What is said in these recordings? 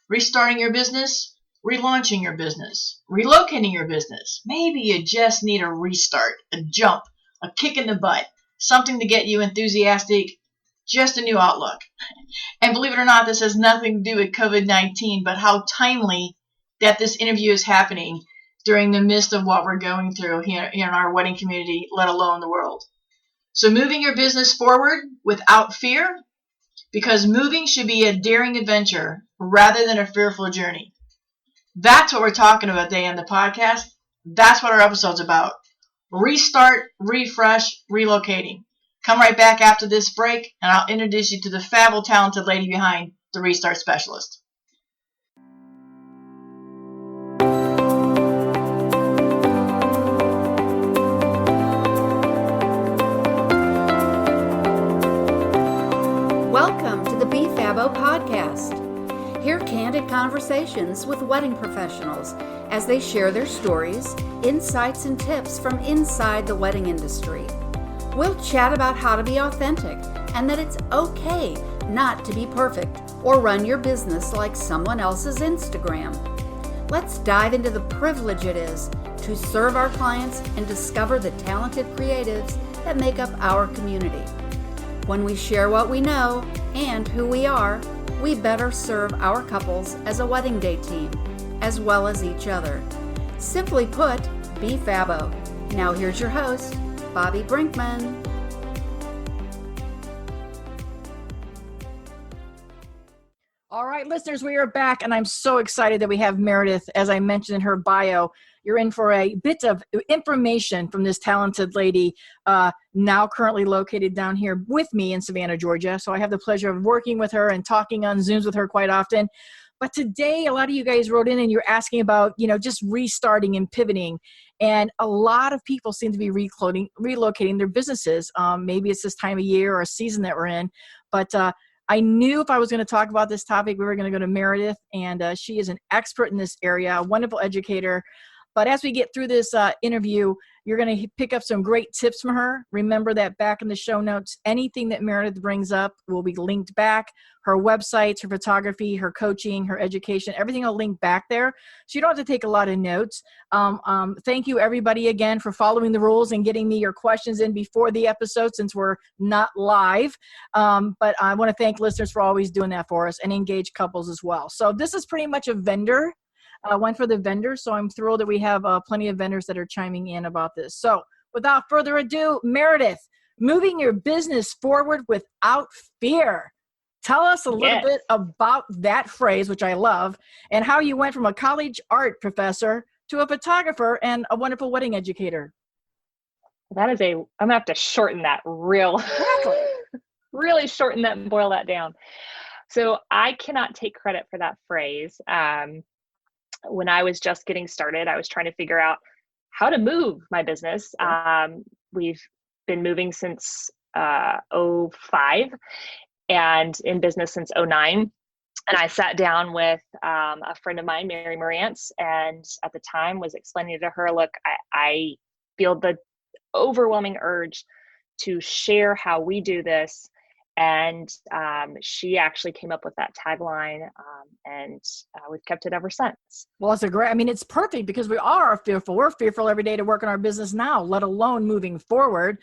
Restarting your business, relaunching your business, relocating your business. Maybe you just need a restart, a jump, a kick in the butt, something to get you enthusiastic, just a new outlook. And believe it or not, this has nothing to do with COVID-19, but how timely that this interview is happening during the midst of what we're going through here in our wedding community, let alone the world. So moving your business forward without fear, because moving should be a daring adventure rather than a fearful journey. That's what we're talking about today on the podcast. That's what our episode's about. Restart, refresh, relocating. Come right back after this break, and I'll introduce you to the fabulous, talented lady behind the Restart Specialist. Welcome to the Be Fabbo Podcast. Hear candid conversations with wedding professionals as they share their stories, insights, and tips from inside the wedding industry. We'll chat about how to be authentic and that it's okay not to be perfect or run your business like someone else's Instagram. Let's dive into the privilege it is to serve our clients and discover the talented creatives that make up our community. When we share what we know and who we are, we better serve our couples as a wedding day team, as well as each other. Simply put, Be Fabbo. Now here's your host, BobbiBrinkman. All right, listeners, we are back, and I'm so excited that we have Meredith. As I mentioned in her bio, you're in for a bit of information from this talented lady, now currently located down here with me in Savannah, Georgia. So I have the pleasure of working with her and talking on Zooms with her quite often. But today, a lot of you guys wrote in and you're asking about, just restarting and pivoting. And a lot of people seem to be relocating their businesses. Maybe it's this time of year or season that we're in. But I knew if I was going to talk about this topic, we were going to go to Meredith. And she is an expert in this area, a wonderful educator. But as we get through this interview, you're going to pick up some great tips from her. Remember that back in the show notes, anything that Meredith brings up will be linked back. Her websites, her photography, her coaching, her education, everything will link back there. So you don't have to take a lot of notes. Thank you, everybody, again, for following the rules and getting me your questions in before the episode since we're not live. But I want to thank listeners for always doing that for us and engage couples as well. So this is pretty much a vendor. One for the vendors, so I'm thrilled that we have plenty of vendors that are chiming in about this. So without further ado, Meredith, moving your business forward without fear. Tell us a little bit about that phrase, which I love, and how you went from a college art professor to a photographer and a wonderful wedding educator. I'm going to have to shorten that really shorten that and boil that down. So I cannot take credit for that phrase. When I was just getting started, I was trying to figure out how to move my business. We've been moving since 2005 and in business since 2009. And I sat down with a friend of mine, Mary Morantz, and at the time was explaining to her, look, I feel the overwhelming urge to share how we do this. And she actually came up with that tagline, and we've kept it ever since. Well, it's perfect because we are fearful. We're fearful every day to work on our business now, let alone moving forward.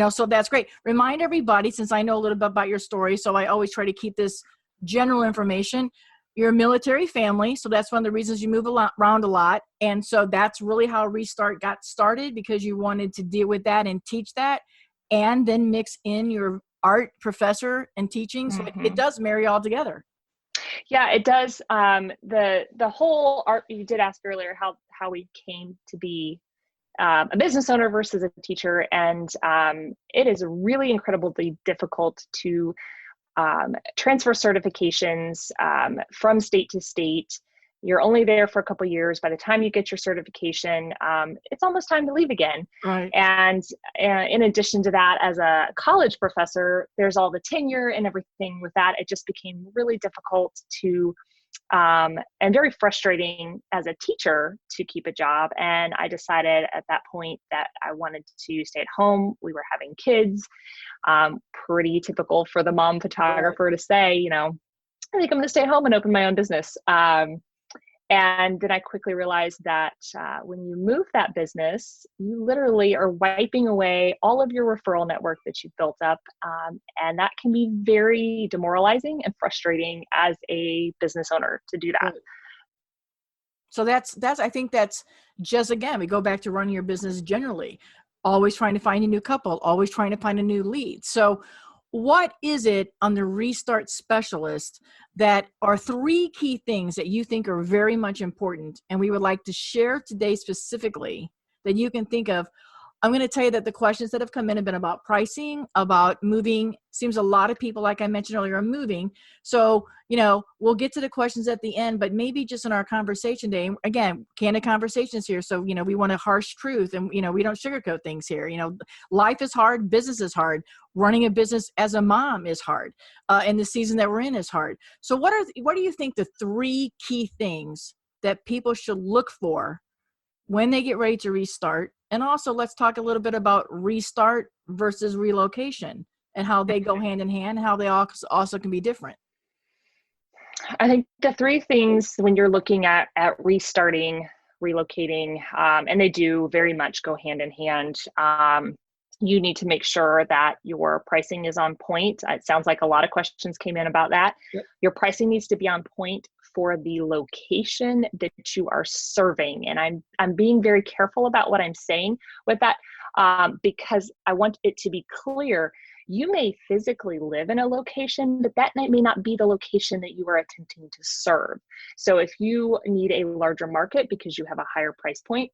So that's great. Remind everybody, since I know a little bit about your story, so I always try to keep this general information. You're a military family, so that's one of the reasons you move around a lot. And so that's really how Restart got started, because you wanted to deal with that and teach that, and then mix in your art professor and teaching. So it does marry all together. Yeah, it does. The whole art, you did ask earlier how we came to be a business owner versus a teacher. And it is really incredibly difficult to transfer certifications from state to state. You're only there for a couple of years. By the time you get your certification, it's almost time to leave again. Right. And in addition to that, as a college professor, there's all the tenure and everything with that. It just became really difficult to, and very frustrating as a teacher to keep a job. And I decided at that point that I wanted to stay at home. We were having kids, pretty typical for the mom photographer to say, I think I'm going to stay home and open my own business. And then I quickly realized that when you move that business, you literally are wiping away all of your referral network that you've built up. And that can be very demoralizing and frustrating as a business owner to do that. So that's, I think that's just, again, we go back to running your business generally, always trying to find a new couple, always trying to find a new lead. So what is it on the Restart Specialist that are 3 key things that you think are very much important and we would like to share today specifically that you can think of? I'm going to tell you that the questions that have come in have been about pricing, about moving. Seems a lot of people, like I mentioned earlier, are moving. So, we'll get to the questions at the end, but maybe just in our conversation today, again, candid conversations here. So, we want a harsh truth and, we don't sugarcoat things here. Life is hard. Business is hard. Running a business as a mom is hard. And the season that we're in is hard. So what do you think the 3 key things that people should look for when they get ready to restart? And also let's talk a little bit about restart versus relocation and how they go hand in hand, how they also can be different. I think the 3 things when you're looking at restarting, relocating, and they do very much go hand in hand. You need to make sure that your pricing is on point. It sounds like a lot of questions came in about that. Yep. Your pricing needs to be on point for the location that you are serving. And I'm being very careful about what I'm saying with that, because I want it to be clear. You may physically live in a location, but that may not be the location that you are attempting to serve. So if you need a larger market because you have a higher price point,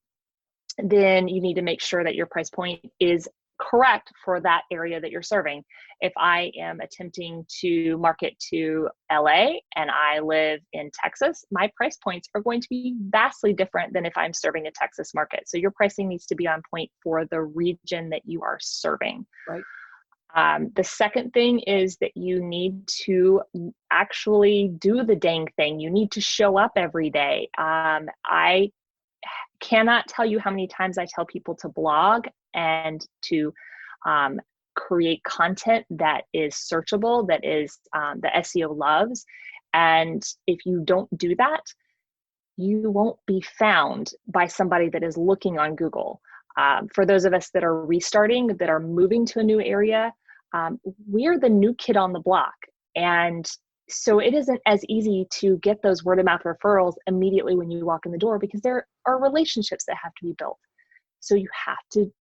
then you need to make sure that your price point is correct for that area that you're serving. If I am attempting to market to LA and I live in Texas, my price points are going to be vastly different than if I'm serving a Texas market. So your pricing needs to be on point for the region that you are serving. Right. The second thing is that you need to actually do the dang thing. You need to show up every day. I cannot tell you how many times I tell people to blog and to create content that is searchable, that is the SEO loves. And if you don't do that, you won't be found by somebody that is looking on Google. For those of us that are restarting, that are moving to a new area, we're the new kid on the block. And so it isn't as easy to get those word of mouth referrals immediately when you walk in the door, because there are relationships that have to be built. So you have to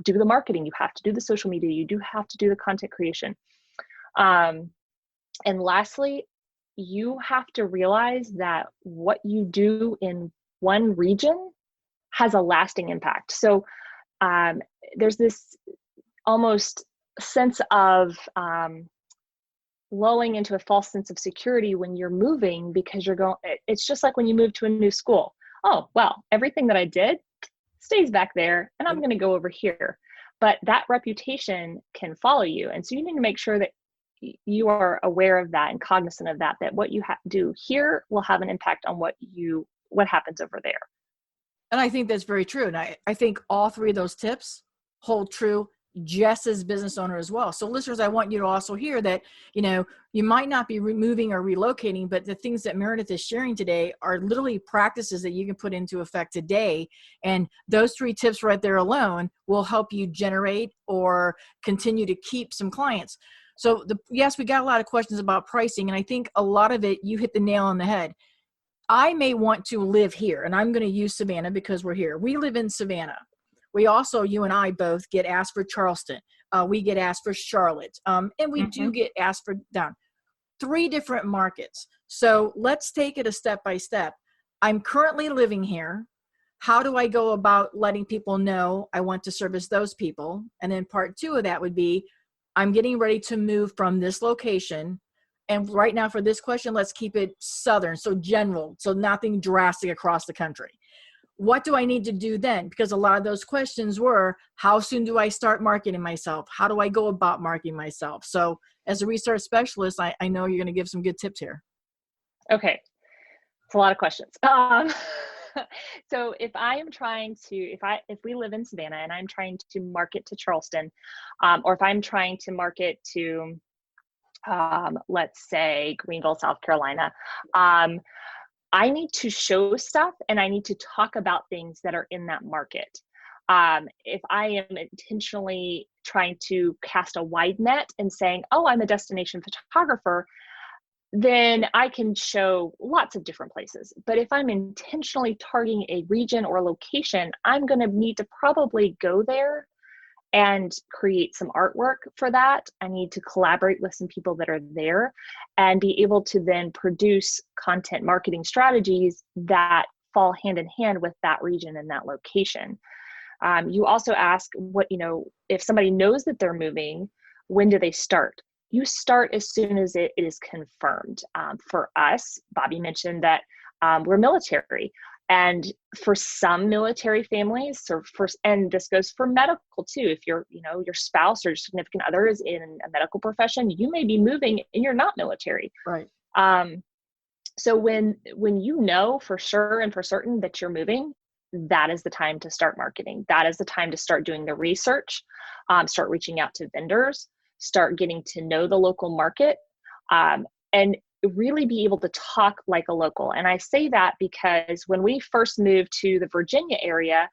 do the marketing, you have to do the social media, you do have to do the content creation. And lastly, you have to realize that what you do in one region has a lasting impact. So there's this almost sense of lulling into a false sense of security when you're moving, because it's just like when you move to a new school. Oh, well, everything that I did stays back there and I'm going to go over here. But that reputation can follow you. And so you need to make sure that you are aware of that and cognizant of that what you do here will have an impact on what happens over there. And I think that's very true. And I think all 3 of those tips hold true just as business owner as well. So listeners, I want you to also hear that, you might not be moving or relocating, but the things that Meredith is sharing today are literally practices that you can put into effect today. And those 3 tips right there alone will help you generate or continue to keep some clients. So yes, we got a lot of questions about pricing. And I think a lot of it, you hit the nail on the head. I may want to live here, and I'm going to use Savannah because we're here. We live in Savannah. We also, you and I both get asked for Charleston. We get asked for Charlotte. And we do get asked for down 3 different markets. So let's take it a step by step. I'm currently living here. How do I go about letting people know I want to service those people? And then part 2 of that would be, I'm getting ready to move from this location. And right now for this question, let's keep it Southern, so general, so nothing drastic across the country. What do I need to do then? Because a lot of those questions were, how soon do I start marketing myself? How do I go about marketing myself? So as a Restart Specialist, I know you're going to give some good tips here. Okay. It's a lot of questions. So if I am trying to, if we live in Savannah and I'm trying to market to Charleston, or if I'm trying to market to let's say Greenville, South Carolina, I need to show stuff and I need to talk about things that are in that market. If I am intentionally trying to cast a wide net and saying, oh, I'm a destination photographer, then I can show lots of different places. But if I'm intentionally targeting a region or location, I'm going to need to probably go there and create some artwork for that. I need to collaborate with some people that are there and be able to then produce content marketing strategies that fall hand in hand with that region and that location. You also ask if somebody knows that they're moving, when do they start? You start as soon as it is confirmed. For us, Bobbi mentioned that we're military. And for some military families, and this goes for medical too, if your spouse or significant other is in a medical profession, you may be moving and you're not military. Right. So when you know for sure and for certain that you're moving, that is the time to start marketing. That is the time to start doing the research, start reaching out to vendors, start getting to know the local market, and really be able to talk like a local. And I say that because when we first moved to the Virginia area,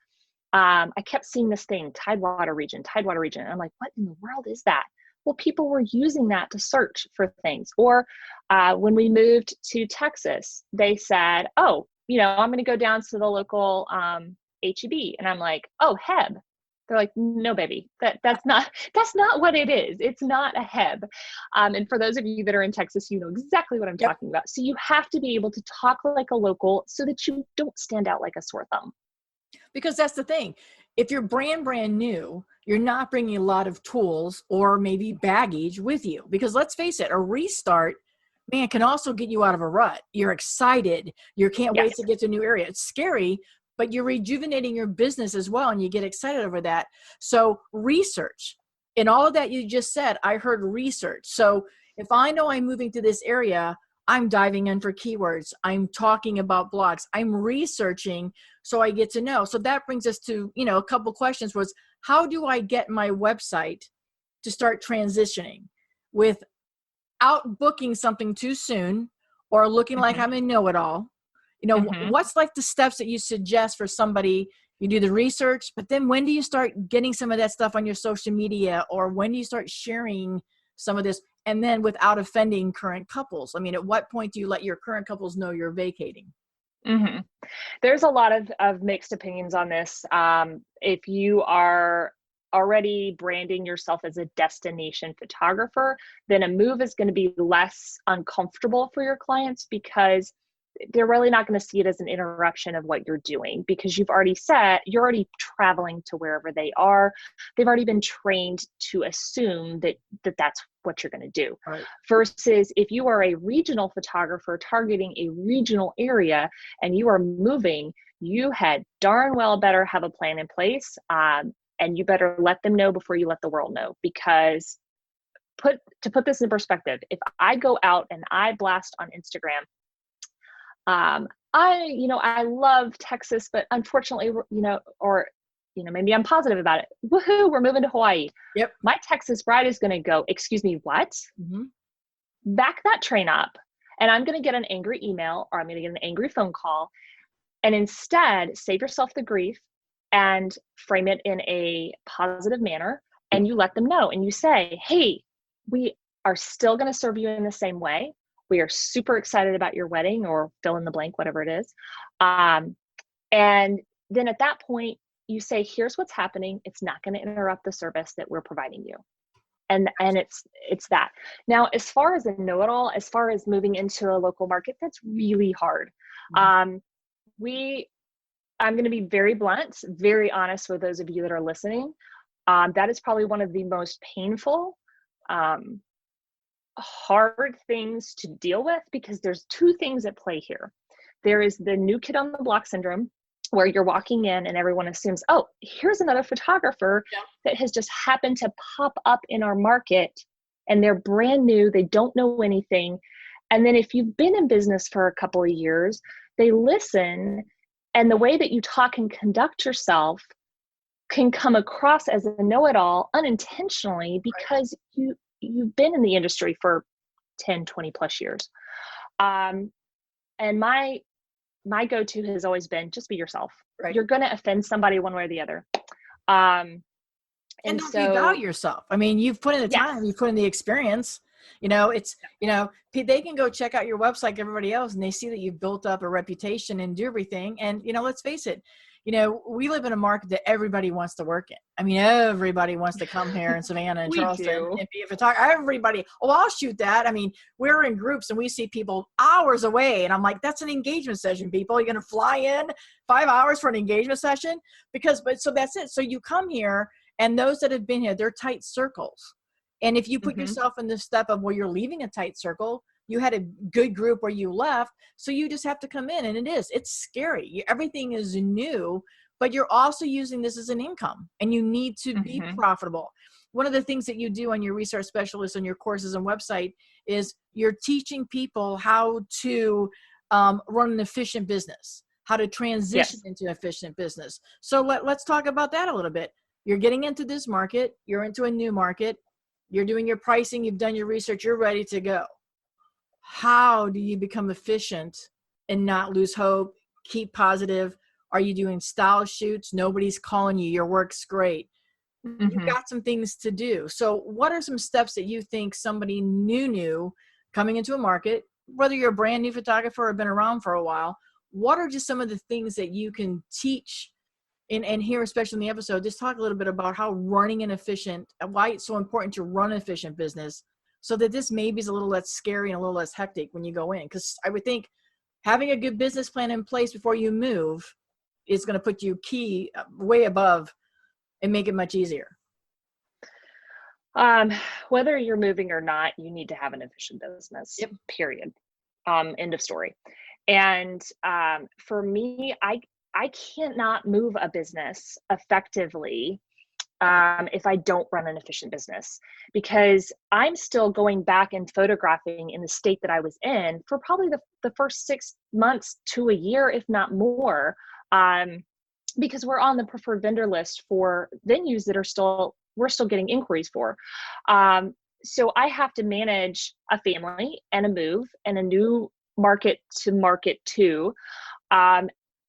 I kept seeing this thing, Tidewater region. And I'm like, what in the world is that? Well, people were using that to search for things. Or when we moved to Texas, they said, oh, I'm going to go down to the local HEB. And I'm like, oh, Heb. They're like, no, baby, that's not what it is. It's not a Heb. And for those of you that are in Texas, you know exactly what I'm talking about. So you have to be able to talk like a local so that you don't stand out like a sore thumb. Because that's the thing. If you're brand new, you're not bringing a lot of tools or maybe baggage with you. Because let's face it, a restart, man, can also get you out of a rut. You're excited. You can't wait to get to a new area. It's scary, but you're rejuvenating your business as well, and you get excited over that. So research. In all of that you just said, I heard research. So if I know I'm moving to this area, I'm diving in for keywords. I'm talking about blogs. I'm researching so I get to know. So that brings us to, a couple questions was, how do I get my website to start transitioning without booking something too soon or looking like I'm a know-it-all? What's like the steps that you suggest for somebody? You do the research, but then when do you start getting some of that stuff on your social media, or when do you start sharing some of this? And then without offending current couples, at what point do you let your current couples know you're vacating? Mm-hmm. There's a lot of mixed opinions on this. If you are already branding yourself as a destination photographer, then a move is going to be less uncomfortable for your clients because they're really not going to see it as an interruption of what you're doing, because you're already traveling to wherever they are. They've already been trained to assume that that's what you're going to do. Right. Versus if you are a regional photographer targeting a regional area and you are moving, you had darn well better have a plan in place. And you better let them know before you let the world know, because to put this in perspective, if I go out and I blast on Instagram, I love Texas, but unfortunately, maybe I'm positive about it. Woohoo, we're moving to Hawaii. Yep. My Texas bride is going to go, excuse me, what? Mm-hmm. Back that train up. And I'm going to get an angry email, or I'm going to get an angry phone call. And instead, save yourself the grief and frame it in a positive manner. And you let them know and you say, hey, we are still going to serve you in the same way. We are super excited about your wedding, or fill in the blank, whatever it is. And then at that point, you say, here's what's happening. It's not going to interrupt the service that we're providing you. And it's that. Now, as far as a know-it-all, as far as moving into a local market, that's really hard. Mm-hmm. I'm going to be very blunt, very honest with those of you that are listening. That is probably one of the most painful, hard things to deal with, because there's two things at play here. There is the new kid on the block syndrome, where you're walking in and everyone assumes, oh, here's another photographer that has just happened to pop up in our market, and they're brand new, they don't know anything. And then if you've been in business for a couple of years, they listen, and the way that you talk and conduct yourself can come across as a know-it-all unintentionally, because you've been in the industry for 10, 20 plus years. And my go-to has always been just be yourself. Right. You're going to offend somebody one way or the other. And don't devalue yourself. I mean, you've put in the time, you've put in the experience. They can go check out your website like everybody else, and they see that you've built up a reputation and do everything. And, let's face it, we live in a market that everybody wants to work in. I mean, everybody wants to come here in Savannah and Charleston and be a photographer. Everybody, I'll shoot that. I mean, we're in groups and we see people hours away. And I'm like, that's an engagement session, people. You're going to fly in 5 hours for an engagement session? So that's it. So you come here, and those that have been here, they're tight circles. And if you put yourself in the step of where you're leaving a tight circle, you had a good group where you left. So you just have to come in, and it's scary. Everything is new, but you're also using this as an income, and you need to be profitable. One of the things that you do on your research specialist on your courses and website is you're teaching people how to run an efficient business, how to transition into efficient business. So let's talk about that a little bit. You're getting into this market. You're into a new market. You're doing your pricing. You've done your research. You're ready to go. How do you become efficient and not lose hope? Keep positive. Are you doing style shoots? Nobody's calling you. Your work's great. You've got some things to do. So what are some steps that you think somebody new coming into a market, whether you're a brand new photographer or been around for a while, what are just some of the things that you can teach? And here, especially in the episode, just talk a little bit about how running an efficient, why it's so important to run an efficient business, so that this maybe is a little less scary and a little less hectic when you go in. Because I would think having a good business plan in place before you move is going to put you way above and make it much easier. Whether you're moving or not, you need to have an efficient business, period. End of story. And for me, I cannot move a business effectively if I don't run an efficient business, because I'm still going back and photographing in the state that I was in for probably the first 6 months to a year, if not more, because we're on the preferred vendor list for venues that we're still getting inquiries for. So I have to manage a family and a move and a new market to market to.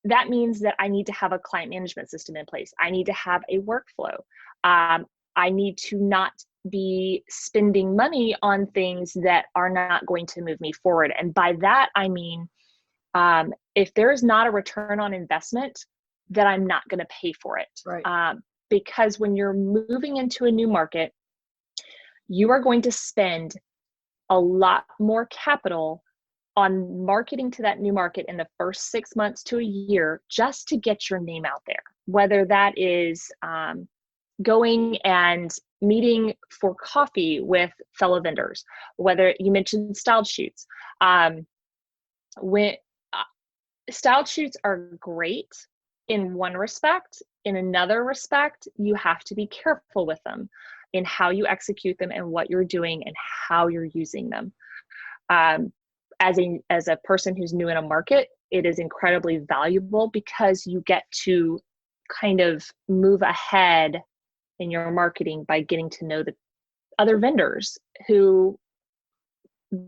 That means that I need to have a client management system in place. I need to have a workflow. I need to not be spending money on things that are not going to move me forward. And by that, I mean, if there is not a return on investment, then I'm not going to pay for it. Right. Because when you're moving into a new market, you are going to spend a lot more capital on marketing to that new market in the first 6 months to a year, just to get your name out there. Whether that is going and meeting for coffee with fellow vendors, whether you mentioned styled shoots. When styled shoots are great in one respect, in another respect, you have to be careful with them in how you execute them and what you're doing and how you're using them. As a person who's new in a market, it is incredibly valuable because you get to kind of move ahead in your marketing by getting to know the other vendors who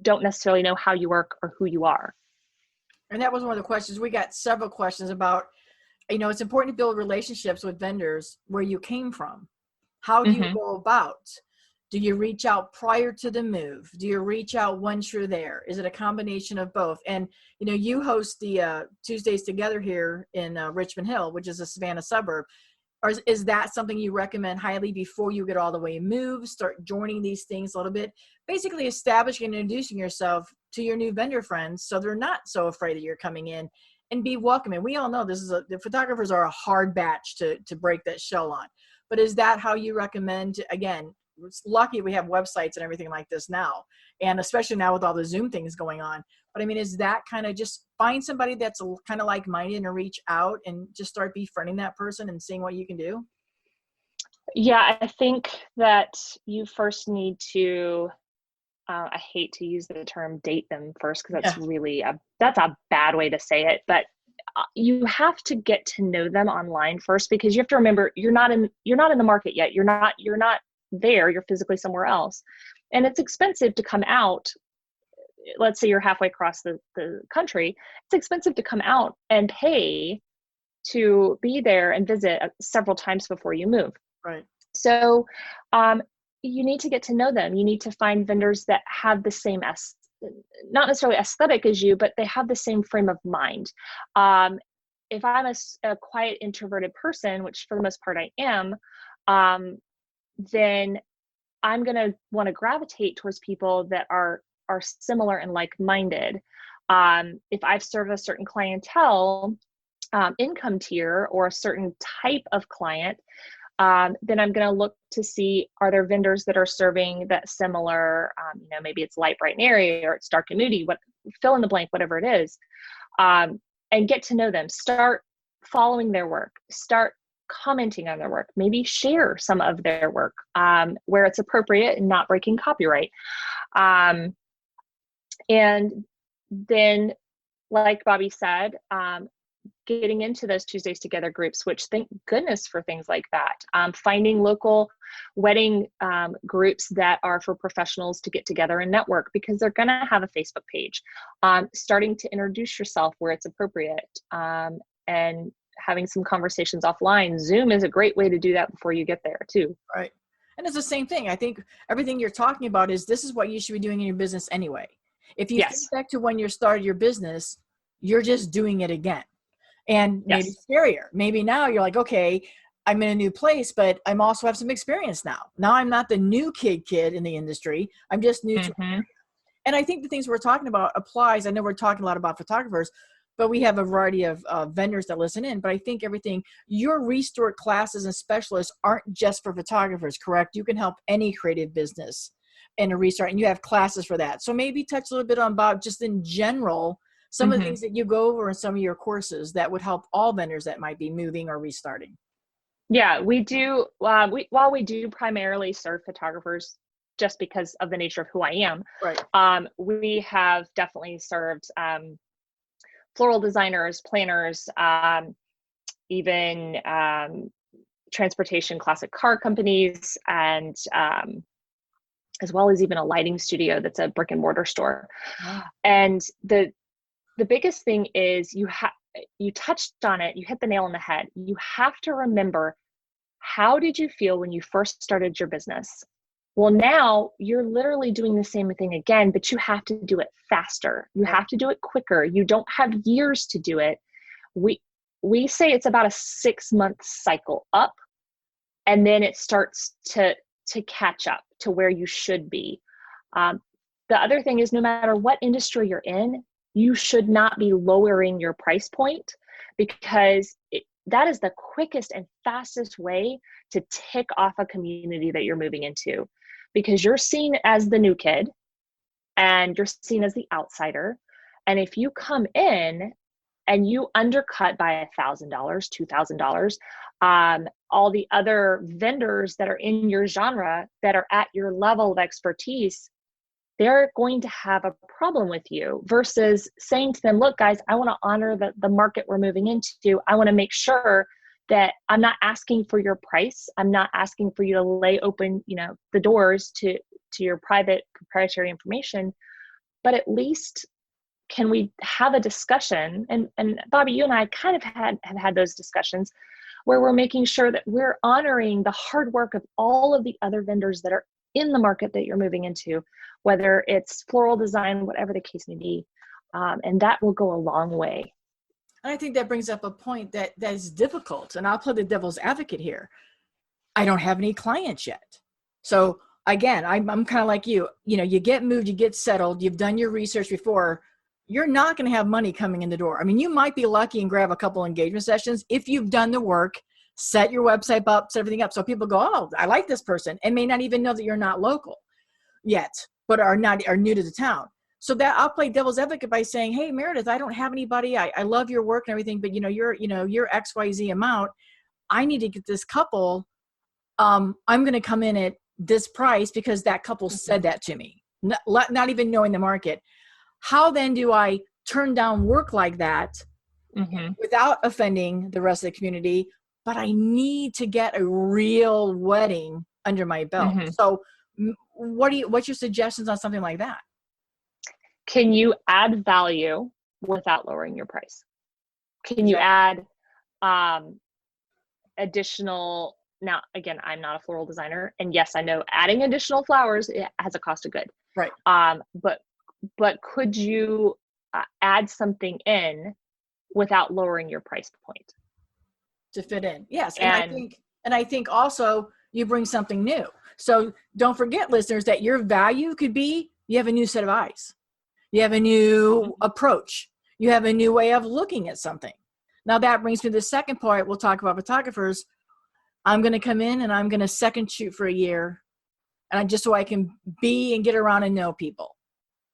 don't necessarily know how you work or who you are. And that was one of the questions. We got several questions about, it's important to build relationships with vendors where you came from. How do you go about? Do you reach out prior to the move? Do you reach out once you're there? Is it a combination of both? And, you host the Tuesdays Together here in Richmond Hill, which is a Savannah suburb. Or is that something you recommend highly before you get all the way moved? Start joining these things a little bit. Basically establishing and introducing yourself to your new vendor friends so they're not so afraid that you're coming in, and be welcoming. We all know the photographers are a hard batch to break that shell on. But is that how you recommend? Again, it's lucky we have websites and everything like this now, and especially now with all the Zoom things going on. But I mean, is that kind of just find somebody that's kind of like-minded and reach out and just start befriending that person and seeing what you can do? Yeah, I think that you first need to, I hate to use the term date them first, because that's really that's a bad way to say it, but you have to get to know them online first, because you have to remember you're not in the market yet. You're not there. You're physically somewhere else, and it's expensive to come out let's say you're halfway across the country, it's expensive to come out and pay to be there and visit several times before you move. Right. So you need to get to know them. You need to find vendors that have the same, not necessarily aesthetic as you, but they have the same frame of mind. If I'm a quiet, introverted person, which for the most part I am, then I'm going to want to gravitate towards people that are similar and like-minded. If I've served a certain clientele, income tier, or a certain type of client, then I'm going to look to see, are there vendors that are serving that similar, maybe it's light, bright, and airy, or it's dark and moody, fill in the blank, whatever it is, and get to know them. Start following their work. Start commenting on their work. Maybe share some of their work where it's appropriate and not breaking copyright. And then, like Bobbi said, getting into those Tuesdays Together groups, which thank goodness for things like that. Finding local wedding groups that are for professionals to get together and network, because they're going to have a Facebook page. Starting to introduce yourself where it's appropriate, and having some conversations offline. Zoom is a great way to do that before you get there too. Right. And it's the same thing. I think everything you're talking about this is what you should be doing in your business anyway. If you think back to when you started your business, you're just doing it again. And maybe scarier. Maybe now you're like, okay, I'm in a new place, but I'm also have some experience now. Now I'm not the new kid in the industry. I'm just new to it. And I think the things we're talking about applies. I know we're talking a lot about photographers, but we have a variety of vendors that listen in. But I think your restored classes and specialists aren't just for photographers, correct? You can help any creative business in a restart, and you have classes for that. So maybe touch a little bit on, Bob, just in general, some of the things that you go over in some of your courses that would help all vendors that might be moving or restarting. Yeah, we do. While we do primarily serve photographers just because of the nature of who I am, right. We have definitely served floral designers, planners, even transportation, classic car companies, and as well as even a lighting studio that's a brick and mortar store. Wow. And the biggest thing is you touched on it, you hit the nail on the head. You have to remember, how did you feel when you first started your business? Well, now you're literally doing the same thing again, but you have to do it faster. You have to do it quicker. You don't have years to do it. We say it's about a 6-month cycle up, and then it starts to catch up to where you should be. The other thing is, no matter what industry you're in, you should not be lowering your price point, because that is the quickest and fastest way to tick off a community that you're moving into, because you're seen as the new kid and you're seen as the outsider. And if you come in and you undercut by $1,000, $2,000, all the other vendors that are in your genre that are at your level of expertise, they're going to have a problem with you, versus saying to them, look, guys, I want to honor the market we're moving into. I want to make sure that I'm not asking for your price. I'm not asking for you to lay open, the doors to your private proprietary information, but at least can we have a discussion? And Bobbi, you and I kind of have had those discussions where we're making sure that we're honoring the hard work of all of the other vendors that are in the market that you're moving into, whether it's floral design, whatever the case may be. And that will go a long way. And I think that brings up a point that is difficult. And I'll play the devil's advocate here. I don't have any clients yet. So again, I'm kind of like you get moved, you get settled, you've done your research before. You're not going to have money coming in the door. I mean, you might be lucky and grab a couple engagement sessions if you've done the work, set your website up, set everything up. So people go, oh, I like this person, and may not even know that you're not local yet, but are new to the town. So that I'll play devil's advocate by saying, hey, Meredith, I don't have anybody. I love your work and everything, but you're XYZ amount. I need to get this couple. I'm going to come in at this price because that couple said that to me, not even knowing the market. How then do I turn down work like that without offending the rest of the community? But I need to get a real wedding under my belt. So what's your suggestions on something like that? can you add value without lowering your price? Can you add additional, now again, I'm not a floral designer, and yes, I know adding additional flowers, it has a cost of good. Right. But could you add something in without lowering your price point to fit in? Yes. And I think also you bring something new. So don't forget, listeners, that your value could be, you have a new set of eyes. You have a new approach. You have a new way of looking at something. Now that brings me to the second part. We'll talk about photographers. I'm going to come in and I'm going to second shoot for a year, and just so I can be and get around and know people.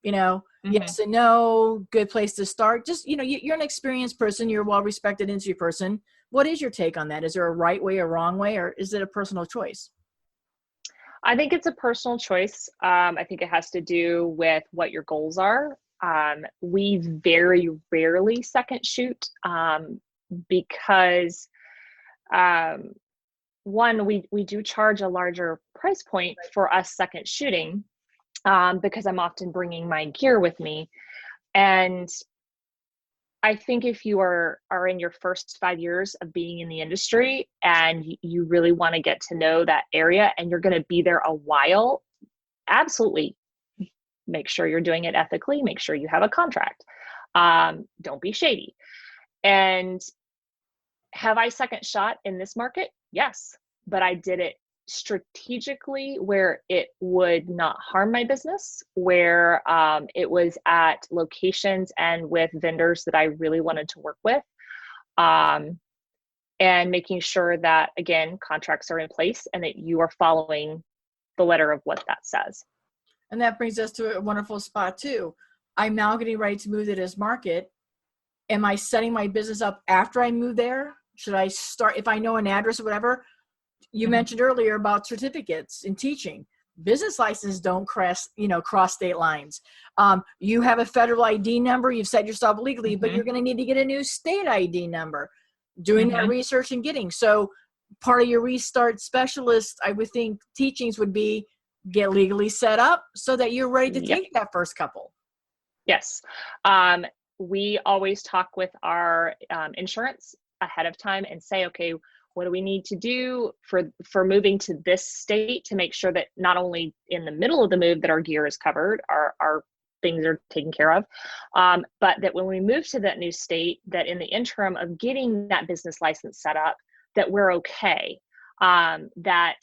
Yes and no, good place to start. Just, you're an experienced person. You're a well-respected industry person. What is your take on that? Is there a right way or wrong way, or is it a personal choice? I think it's a personal choice. I think it has to do with what your goals are. We very rarely second shoot because one, we do charge a larger price point for us second shooting because I'm often bringing my gear with me. And I think if you are in your first 5 years of being in the industry and you really want to get to know that area and you're going to be there a while, absolutely make sure you're doing it ethically. Make sure you have a contract. Don't be shady. And have I second shot in this market? Yes, but I did it strategically where it would not harm my business, where it was at locations and with vendors that I really wanted to work with, and making sure that, again, contracts are in place and that you are following the letter of what that says. And that brings us to a wonderful spot too. I'm now getting ready to move to this market. Am I setting my business up after I move there? Should I start, if I know an address or whatever? You mentioned earlier about certificates in teaching. Business licenses don't cross state lines. You have a federal ID number. You've set yourself legally, but you're going to need to get a new state ID number. Doing that research and getting. So part of your restart specialist, I would think teachings would be get legally set up so that you're ready to take that first couple. Yes. We always talk with our insurance ahead of time and say, okay, what do we need to do for moving to this state to make sure that not only in the middle of the move that our gear is covered, our things are taken care of, but that when we move to that new state, that in the interim of getting that business license set up, that we're okay. That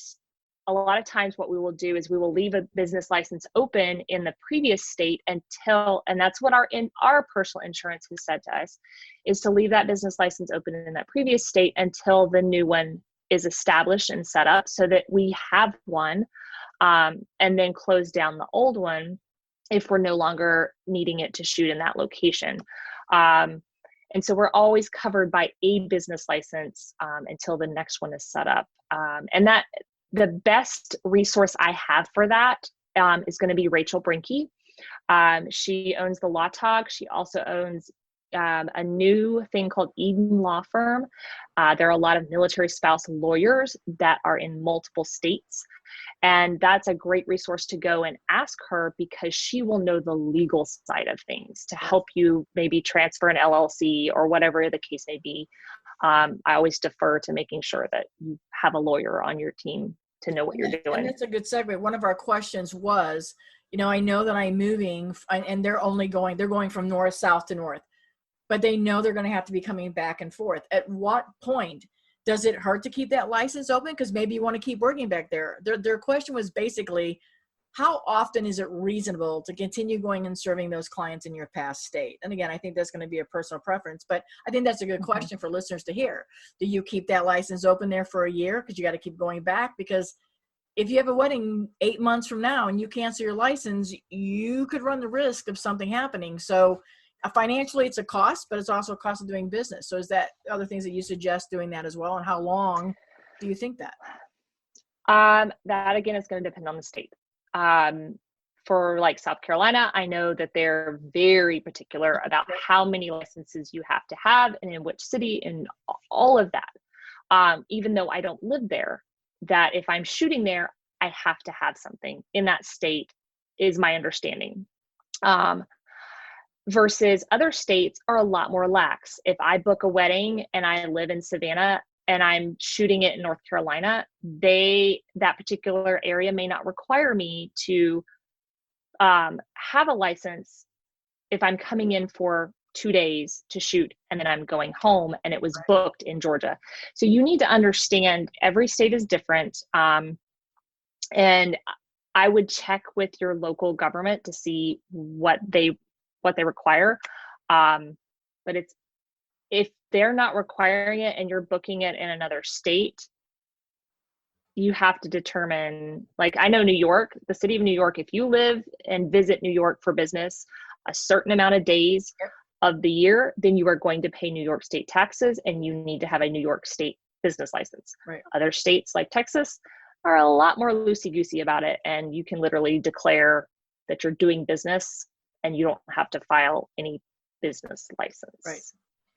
a lot of times what we will do is we will leave a business license open in the previous state until, and that's what our personal insurance has said to us, is to leave that business license open in that previous state until the new one is established and set up so that we have one, and then close down the old one if we're no longer needing it to shoot in that location. And so we're always covered by a business license until the next one is set up. And that the best resource I have for that is going to be Rachel Brinke. She owns the Law Talk. She also owns a new thing called Eden Law Firm. There are a lot of military spouse lawyers that are in multiple states. And that's a great resource to go and ask her because she will know the legal side of things to help you maybe transfer an LLC or whatever the case may be. I always defer to making sure that you have a lawyer on your team to know what you're doing. And that's a good segue. One of our questions was, I know that I'm moving and they're going from north, south to north, but they know they're going to have to be coming back and forth. At what point does it hurt to keep that license open? Because maybe you want to keep working back there. Their question was basically, how often is it reasonable to continue going and serving those clients in your past state? And again, I think that's going to be a personal preference, but I think that's a good question for listeners to hear. Do you keep that license open there for a year? Because you got to keep going back, because if you have a wedding 8 months from now and you cancel your license, you could run the risk of something happening. So financially it's a cost, but it's also a cost of doing business. So is that other things that you suggest doing that as well? And how long do you think that? That again is going to depend on the state. For like South Carolina, I know that they're very particular about how many licenses you have to have and in which city and all of that. Even though I don't live there, that if I'm shooting there, I have to have something in that state is my understanding. versus other states are a lot more lax. If I book a wedding and I live in Savannah and I'm shooting it in North Carolina, that particular area may not require me to have a license if I'm coming in for 2 days to shoot and then I'm going home and it was booked in Georgia. So you need to understand every state is different. And I would check with your local government to see what they require. But if they're not requiring it and you're booking it in another state, you have to determine, like, I know New York, the city of New York, if you live and visit New York for business a certain amount of days of the year, then you are going to pay New York state taxes and you need to have a New York state business license. Right. Other states like Texas are a lot more loosey-goosey about it, and you can literally declare that you're doing business and you don't have to file any business license. Right.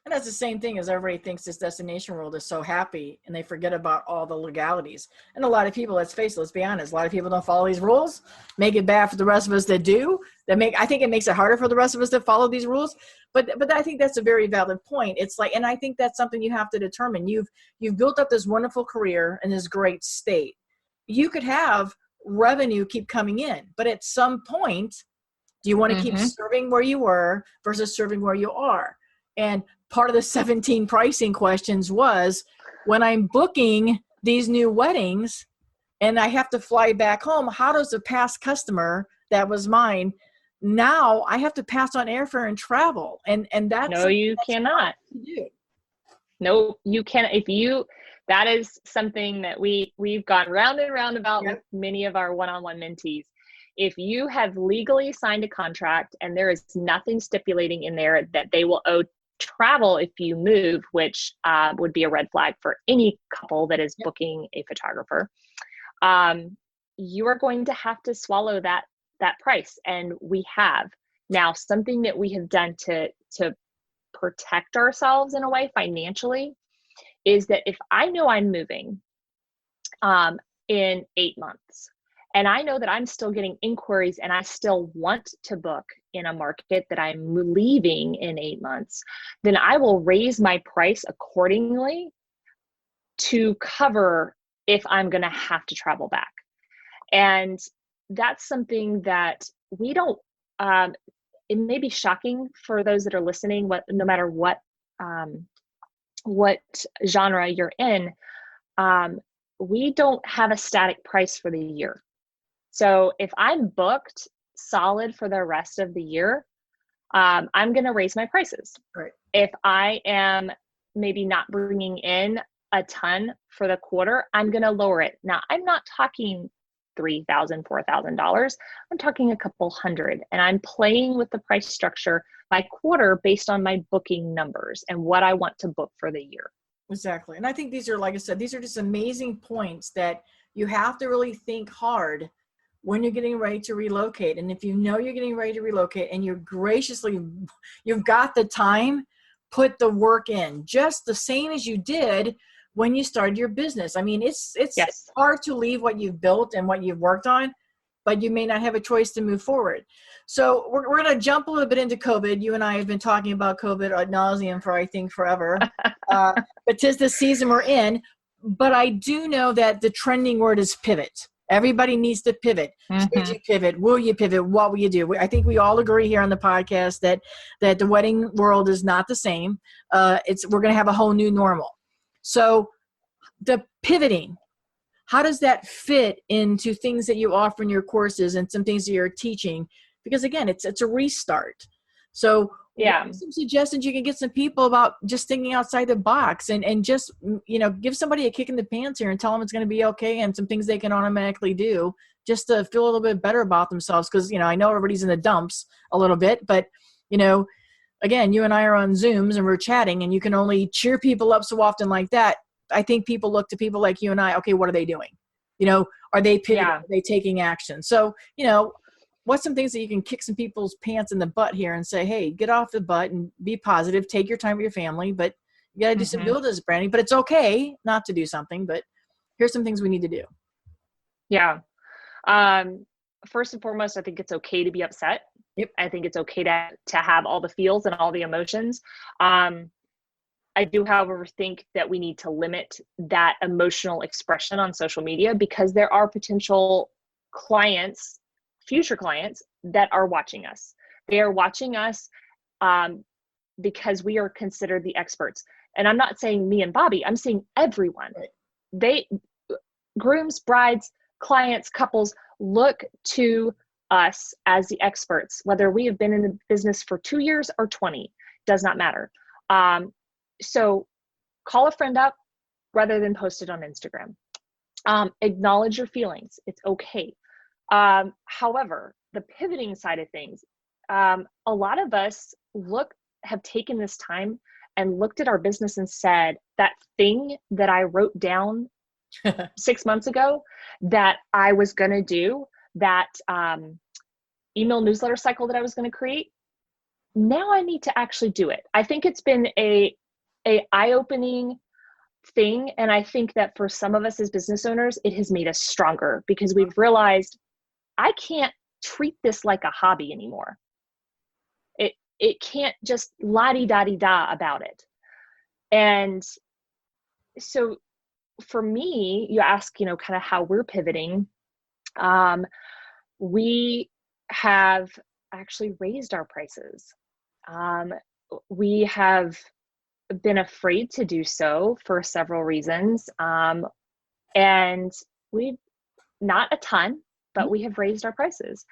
And that's the same thing as everybody thinks this destination world is so happy and they forget about all the legalities. And a lot of people, let's be honest, a lot of people don't follow these rules, make it bad for the rest of us that do. I think it makes it harder for the rest of us to follow these rules. But I think that's a very valid point. It's like, and I think that's something you have to determine. You've built up this wonderful career in this great state. You could have revenue keep coming in, but at some point, do you want to keep serving where you were versus serving where you are? And part of the 17 pricing questions was, when I'm booking these new weddings and I have to fly back home, how does a past customer that was mine, now I have to pass on airfare and travel? And that's— No, you cannot. No, you can't. That is something that we've gone round and round about with many of our one-on-one mentees. If you have legally signed a contract and there is nothing stipulating in there that they will owe travel if you move, which would be a red flag for any couple that is booking a photographer, you are going to have to swallow that price. And we have. Now, something that we have done to protect ourselves in a way financially is that if I know I'm moving in 8 months, and I know that I'm still getting inquiries and I still want to book in a market that I'm leaving in 8 months, then I will raise my price accordingly to cover if I'm going to have to travel back. And that's something that we don't, it may be shocking for those that are listening, no matter what genre you're in, we don't have a static price for the year. So if I'm booked solid for the rest of the year, I'm going to raise my prices. Right. If I am maybe not bringing in a ton for the quarter, I'm going to lower it. Now, I'm not talking $3,000, $4,000. I'm talking a couple hundred, and I'm playing with the price structure by quarter based on my booking numbers and what I want to book for the year. Exactly. And I think these are, like I said, these are just amazing points that you have to really think hard when you're getting ready to relocate. And if you know you're getting ready to relocate and you've got the time, put the work in just the same as you did when you started your business. I mean, it's hard to leave what you've built and what you've worked on, but you may not have a choice to move forward. So we're going to jump a little bit into COVID. You and I have been talking about COVID ad nauseum for, I think, forever. But 'tis the season we're in. But I do know that the trending word is pivot. Everybody needs to pivot. Should you pivot? Will you pivot? What will you do? I think we all agree here on the podcast that the wedding world is not the same. We're going to have a whole new normal. So the pivoting, how does that fit into things that you offer in your courses and some things that you're teaching? Because again, it's a restart. So some suggestions you can get some people about just thinking outside the box and just, give somebody a kick in the pants here and tell them it's going to be okay, and some things they can automatically do just to feel a little bit better about themselves. Because, I know everybody's in the dumps a little bit, but, again, you and I are on Zooms and we're chatting, and you can only cheer people up so often like that. I think people look to people like you and I, okay, what are they doing? Are they pivoting? Are they taking action? So, what's some things that you can kick some people's pants in the butt here and say, hey, get off the butt and be positive, take your time with your family, but you got to do some business branding, but it's okay not to do something, but here's some things we need to do. Yeah. First and foremost, I think it's okay to be upset. Yep. I think it's okay to have all the feels and all the emotions. I do, however, think that we need to limit that emotional expression on social media, because there are potential clients, future clients, that are watching us. They are watching us because we are considered the experts. And I'm not saying me and Bobbi, I'm saying everyone. Right. Grooms, brides, clients, couples look to us as the experts, whether we have been in the business for 2 years or 20, does not matter. So call a friend up rather than post it on Instagram. Acknowledge your feelings. It's okay. However, the pivoting side of things, a lot of us have taken this time and looked at our business and said, that thing that I wrote down 6 months ago that I was going to do, that email newsletter cycle that I was going to create, now I need to actually do it. I think it's been a eye-opening thing. And I think that for some of us as business owners, it has made us stronger, because we've realized I can't treat this like a hobby anymore. It can't just la-di-da-di-da about it. And so for me, you ask, kind of how we're pivoting. We have actually raised our prices. We have been afraid to do so for several reasons. And we've not a ton, but we have raised our prices.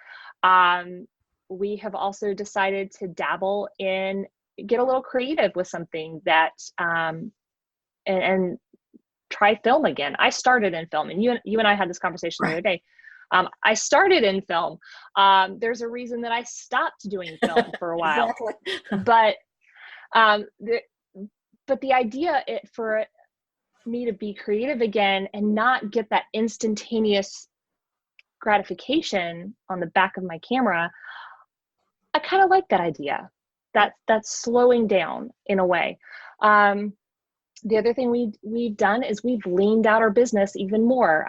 We have also decided to dabble in, get a little creative with something that, and try film again. I started in film, and you and I had this conversation the other day. I started in film. There's a reason that I stopped doing film for a while. Exactly. But the idea for me to be creative again and not get that instantaneous gratification on the back of my camera, I kind of like that idea. That's slowing down in a way. The other thing we've done is we've leaned out our business even more.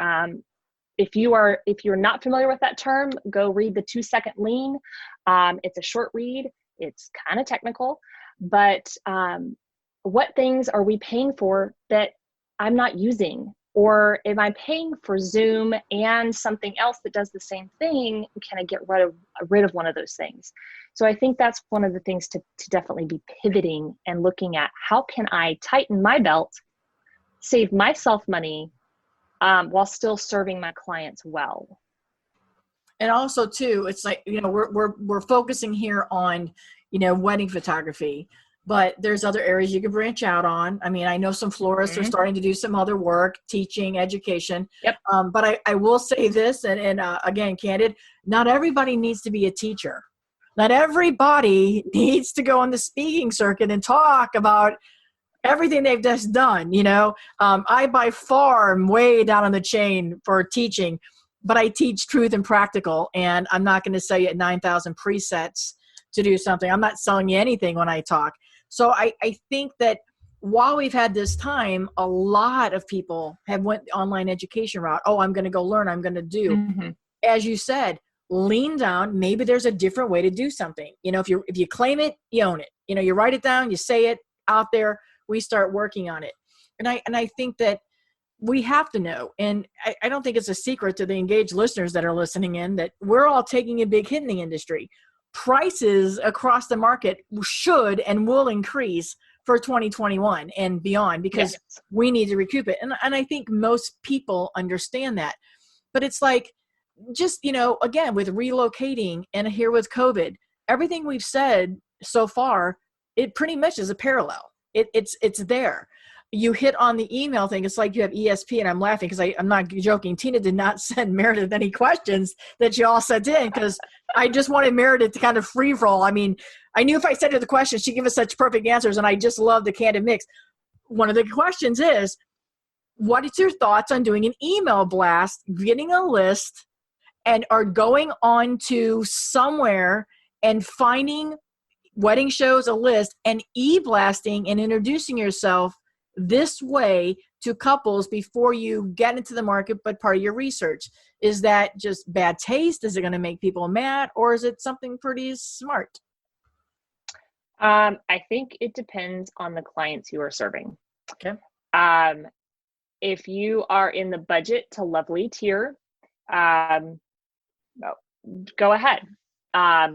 If you're not familiar with that term, go read the 2-second lean. It's a short read. It's kind of technical, but what things are we paying for that I'm not using? Or am I paying for Zoom and something else that does the same thing? Can I get rid of one of those things? So I think that's one of the things to definitely be pivoting and looking at, how can I tighten my belt, save myself money, while still serving my clients well. And also too, it's like, we're focusing here on, wedding photography, but there's other areas you can branch out on. I mean, I know some florists are starting to do some other work, teaching, education. Yep. But I will say this, and again, candid, not everybody needs to be a teacher. Not everybody needs to go on the speaking circuit and talk about everything they've just done. I by far am way down on the chain for teaching, but I teach truth and practical, and I'm not going to sell you 9,000 presets to do something. I'm not selling you anything when I talk. So I think that while we've had this time, a lot of people have went the online education route. Oh, I'm going to go learn. I'm going to do. Mm-hmm. As you said, lean down. Maybe there's a different way to do something. If you claim it, you own it. You write it down, you say it out there, we start working on it. And I think that we have to know, and I don't think it's a secret to the engaged listeners that are listening in, that we're all taking a big hit in the industry. Prices across the market should and will increase for 2021 and beyond, because we need to recoup it. And I think most people understand that. But it's like, just, again, with relocating and here with COVID, everything we've said so far, it pretty much is a parallel. It's there. You hit on the email thing. It's like you have ESP, and I'm laughing because I'm not joking. Tina did not send Meredith any questions that you all sent in, because I just wanted Meredith to kind of free roll. I mean, I knew if I sent her the questions, she'd give us such perfect answers, and I just love the candid mix. One of the questions is, what is your thoughts on doing an email blast, getting a list, or going on to somewhere and finding wedding shows, a list, and e-blasting and introducing yourself this way to couples before you get into the market, but part of your research? Is that just bad taste? Is it going to make people mad? Or is it something pretty smart? I think it depends on the clients you are serving. Okay. If you are in the budget to lovely tier, go ahead.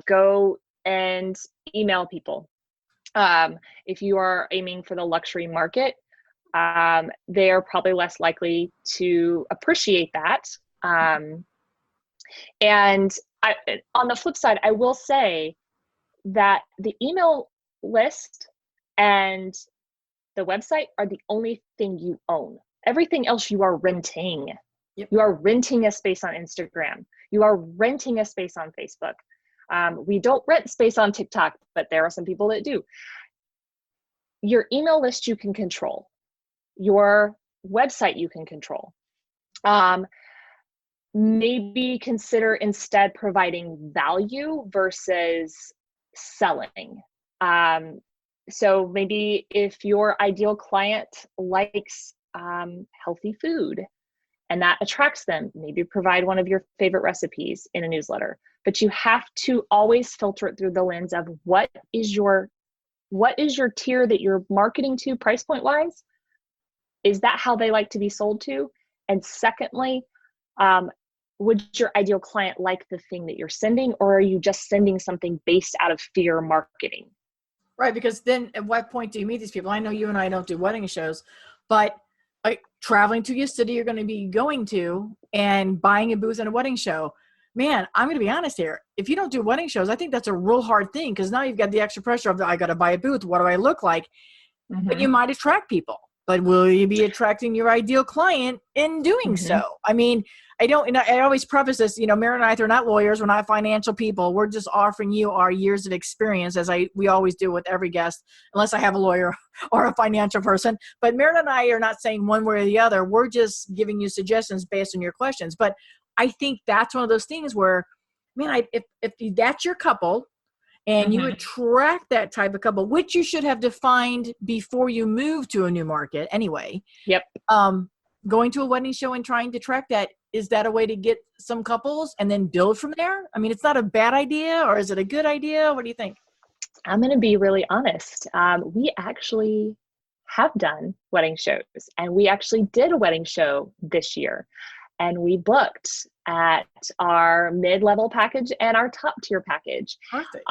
Go and email people. If you are aiming for the luxury market, they are probably less likely to appreciate that. And on the flip side, I will say that the email list and the website are the only thing you own. Everything else you are renting. Yep. You are renting a space on Instagram. You are renting a space on Facebook. We don't rent space on TikTok, but there are some people that do. Your email list you can control. Your website you can control. Maybe consider instead providing value versus selling. So maybe if your ideal client likes healthy food and that attracts them, maybe provide one of your favorite recipes in a newsletter. But you have to always filter it through the lens of what is your tier that you're marketing to price point wise? Is that how they like to be sold to? And secondly, would your ideal client like the thing that you're sending, or are you just sending something based out of fear marketing? Right, because then at what point do you meet these people? I know you and I don't do wedding shows, but like traveling to your city you're going to be going to and buying a booth at a wedding show. Man, I'm going to be honest here. If you don't do wedding shows, I think that's a real hard thing, because now you've got the extra pressure of I got to buy a booth. What do I look like? Mm-hmm. But you might attract people. But will you be attracting your ideal client in doing so? I mean, I always preface this, Meredith and I are not lawyers. We're not financial people. We're just offering you our years of experience, as we always do with every guest, unless I have a lawyer or a financial person. But Meredith and I are not saying one way or the other. We're just giving you suggestions based on your questions. But I think that's one of those things where, man, if that's your couple, and you attract that type of couple, which you should have defined before you move to a new market anyway. Yep. Going to a wedding show and trying to track that, is that a way to get some couples and then build from there? I mean, it's not a bad idea, or is it a good idea? What do you think? I'm going to be really honest. We actually have done wedding shows, and we actually did a wedding show this year. And we booked at our mid-level package and our top tier package. Perfect.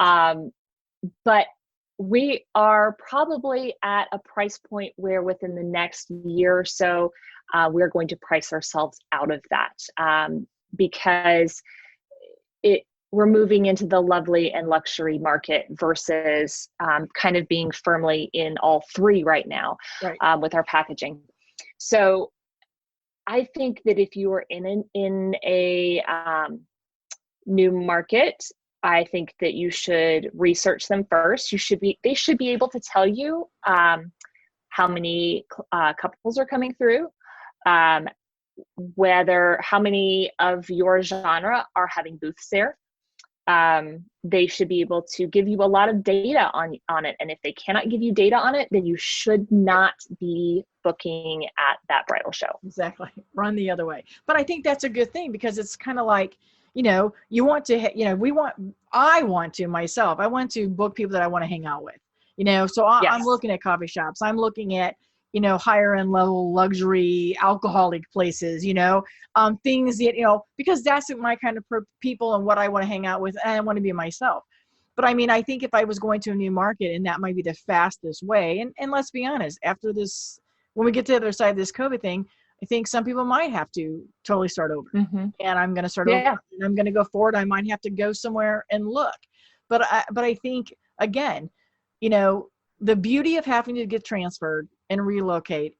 But we are probably at a price point where within the next year or so, we're going to price ourselves out of that, because we're moving into the lovely and luxury market versus kind of being firmly in all three right now, right. With our packaging. So I think that if you are in a new market, I think that you should research them first. They should be able to tell you how many couples are coming through, how many of your genre are having booths there. They should be able to give you a lot of data on it. And if they cannot give you data on it, then you should not be booking at that bridal show. Exactly. Run the other way. But I think that's a good thing, because it's kind of like, you want to, I want to myself, I want to book people that I want to hang out with, so yes. I'm looking at coffee shops. I'm looking at, higher end level luxury alcoholic places, things that, because that's my kind of people and what I want to hang out with, and I want to be myself. But I mean, I think if I was going to a new market, and that might be the fastest way, and let's be honest, after this, when we get to the other side of this COVID thing, I think some people might have to totally start over, and I'm going to start over, and I'm going to go forward. I might have to go somewhere and look, but I think, again, the beauty of having to get transferred and relocate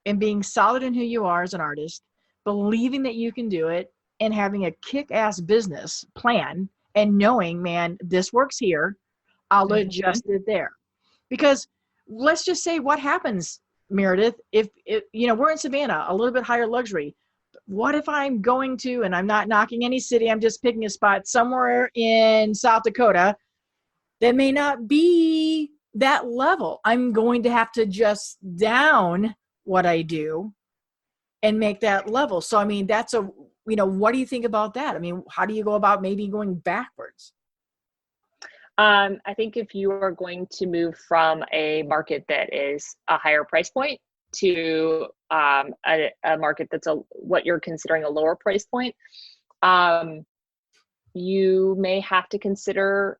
and being solid in who you are as an artist, believing that you can do it, and having a kick-ass business plan and knowing, man, this works here, I'll adjust it there. Because let's just say what happens, Meredith, if we're in Savannah, a little bit higher luxury. What if I'm going to, and I'm not knocking any city, I'm just picking a spot somewhere in South Dakota that may not be that level. I'm going to have to adjust down what I do and make that level. So, I mean, that's what do you think about that? I mean, how do you go about maybe going backwards? I think if you are going to move from a market that is a higher price point to a market that's what you're considering a lower price point, you may have to consider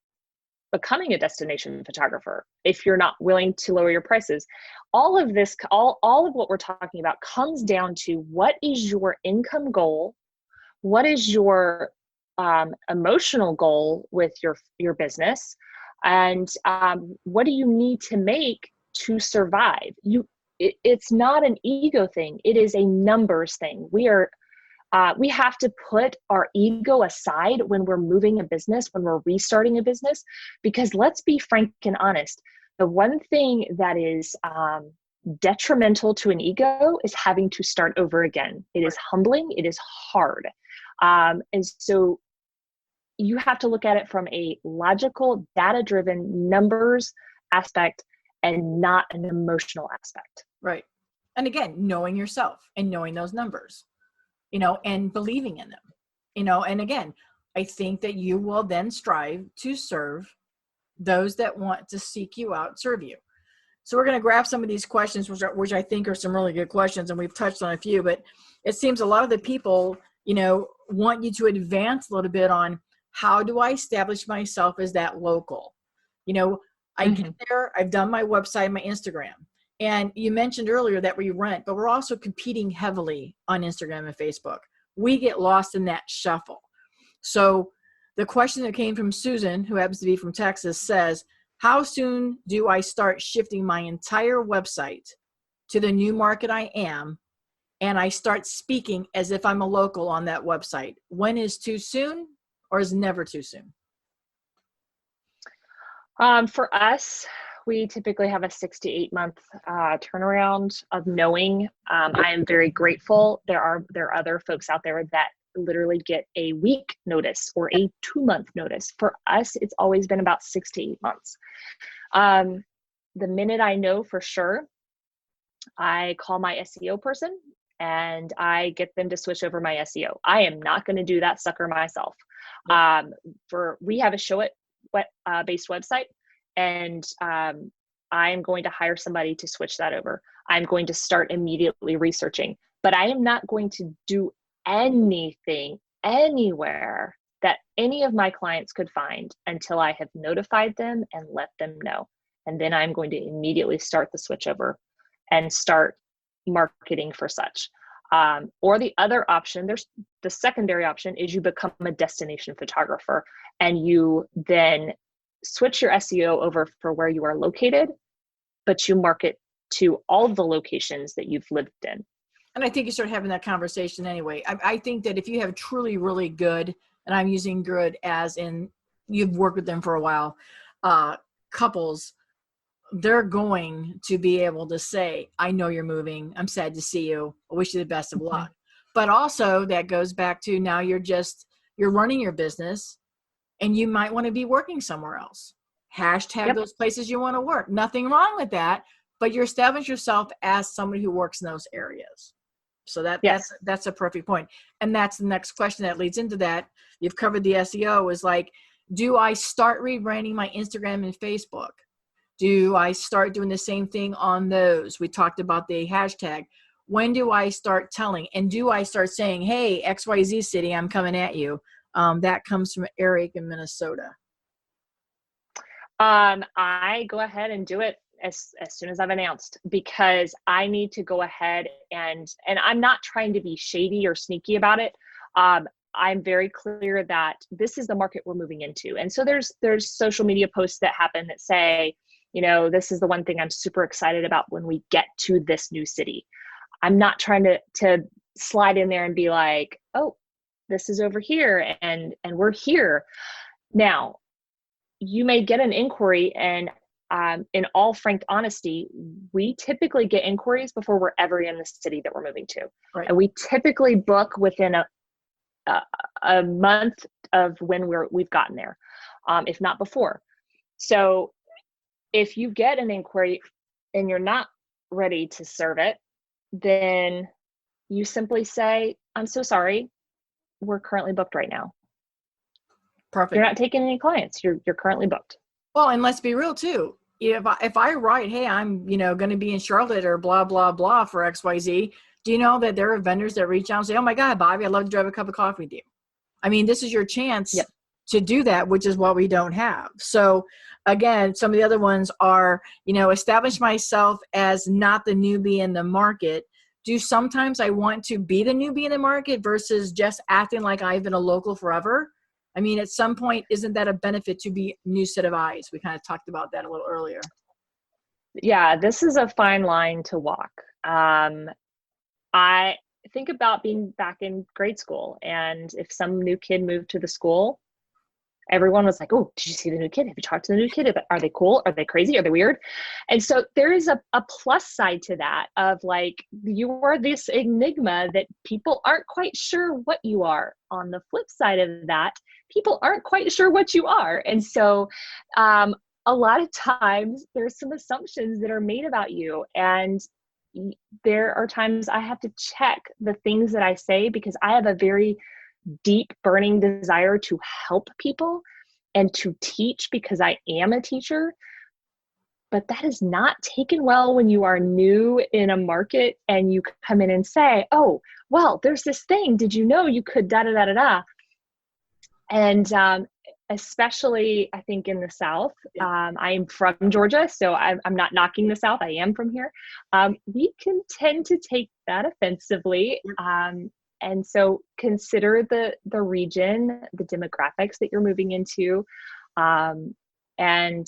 becoming a destination photographer if you're not willing to lower your prices. All of this, all of what we're talking about comes down to what is your income goal? What is your emotional goal with your business? And what do you need to make to survive? It's not an ego thing. It is a numbers thing. We have to put our ego aside when we're moving a business, when we're restarting a business, because let's be frank and honest. The one thing that is detrimental to an ego is having to start over again. It is humbling. It is hard. And so you have to look at it from a logical, data-driven numbers aspect and not an emotional aspect. Right. And again, knowing yourself and knowing those numbers, and believing in them, and again, I think that you will then strive to serve those that want to seek you out, serve you. So we're going to grab some of these questions, which I think are some really good questions, and we've touched on a few, but it seems a lot of the people, want you to advance a little bit on how do I establish myself as that local? I get there, I've done my website, my Instagram. And you mentioned earlier that we rent, but we're also competing heavily on Instagram and Facebook. We get lost in that shuffle. So the question that came from Susan, who happens to be from Texas, says, how soon do I start shifting my entire website to the new market I am, and I start speaking as if I'm a local on that website? When is too soon, or is never too soon? For us, we typically have a 6 to 8 month turnaround of knowing. I am very grateful. There are other folks out there that literally get a week notice or a 2 month notice. For us, it's always been about 6 to 8 months. The minute I know for sure, I call my SEO person and I get them to switch over my SEO. I am not going to do that sucker myself. We have a show it based website, and I am going to hire somebody to switch that over. I'm going to start immediately researching, but I am not going to do anything anywhere that any of my clients could find until I have notified them and let them know. And then I'm going to immediately start the switch over and start marketing for such. Or the other option, there's the secondary option, is you become a destination photographer and you then switch your SEO over for where you are located, but you market to all the locations that you've lived in. And I think you start having that conversation anyway. I think that if you have truly, really good, and I'm using good as in you've worked with them for a while, couples, they're going to be able to say, I know you're moving. I'm sad to see you. I wish you the best of luck. But also that goes back to now you're running your business and you might want to be working somewhere else. Hashtag those places you want to work. Nothing wrong with that, but you're establishing yourself as somebody who works in those areas. So that's a perfect point. And that's the next question that leads into that. You've covered the SEO is like, do I start rebranding my Instagram and Facebook? Do I start doing the same thing on those? We talked about the hashtag. When do I start telling? And do I start saying, hey, XYZ city, I'm coming at you? That comes from Eric in Minnesota. I go ahead and do it as soon as I've announced, because I need to go ahead and I'm not trying to be shady or sneaky about it. I'm very clear that this is the market we're moving into. And so there's social media posts that happen that say, this is the one thing I'm super excited about when we get to this new city. I'm not trying to slide in there and be like, oh, this is over here and we're here. Now, you may get an inquiry, and in all frank honesty, we typically get inquiries before we're ever in the city that we're moving to. Right. And we typically book within a month of when we've gotten there, if not before. So if you get an inquiry and you're not ready to serve it, then you simply say, I'm so sorry, we're currently booked right now. Perfect. You're not taking any clients. You're currently booked. Well, and let's be real too. If I write, hey, I'm, going to be in Charlotte or blah, blah, blah for XYZ, do you know that there are vendors that reach out and say, oh my God, Bobbi, I'd love to drive a cup of coffee with you. I mean, this is your chance to do that, which is what we don't have. So again, some of the other ones are, establish myself as not the newbie in the market. Do sometimes I want to be the newbie in the market versus just acting like I've been a local forever? I mean, at some point, isn't that a benefit to be a new set of eyes? We kind of talked about that a little earlier. Yeah, this is a fine line to walk. I think about being back in grade school, and if some new kid moved to the school, everyone was like, oh, did you see the new kid? Have you talked to the new kid? Are they cool? Are they crazy? Are they weird? And so there is a plus side to that of like, you are this enigma that people aren't quite sure what you are. On the flip side of that, people aren't quite sure what you are. And so a lot of times there's some assumptions that are made about you. And there are times I have to check the things that I say because I have a very deep burning desire to help people and to teach because I am a teacher. But that is not taken well when you are new in a market and you come in and say, oh, well, there's this thing. Did you know you could da da da da da? And especially, I think in the South, I'm from Georgia, so I'm not knocking the South. I am from here. We can tend to take that offensively. And so consider the region, the demographics that you're moving into, and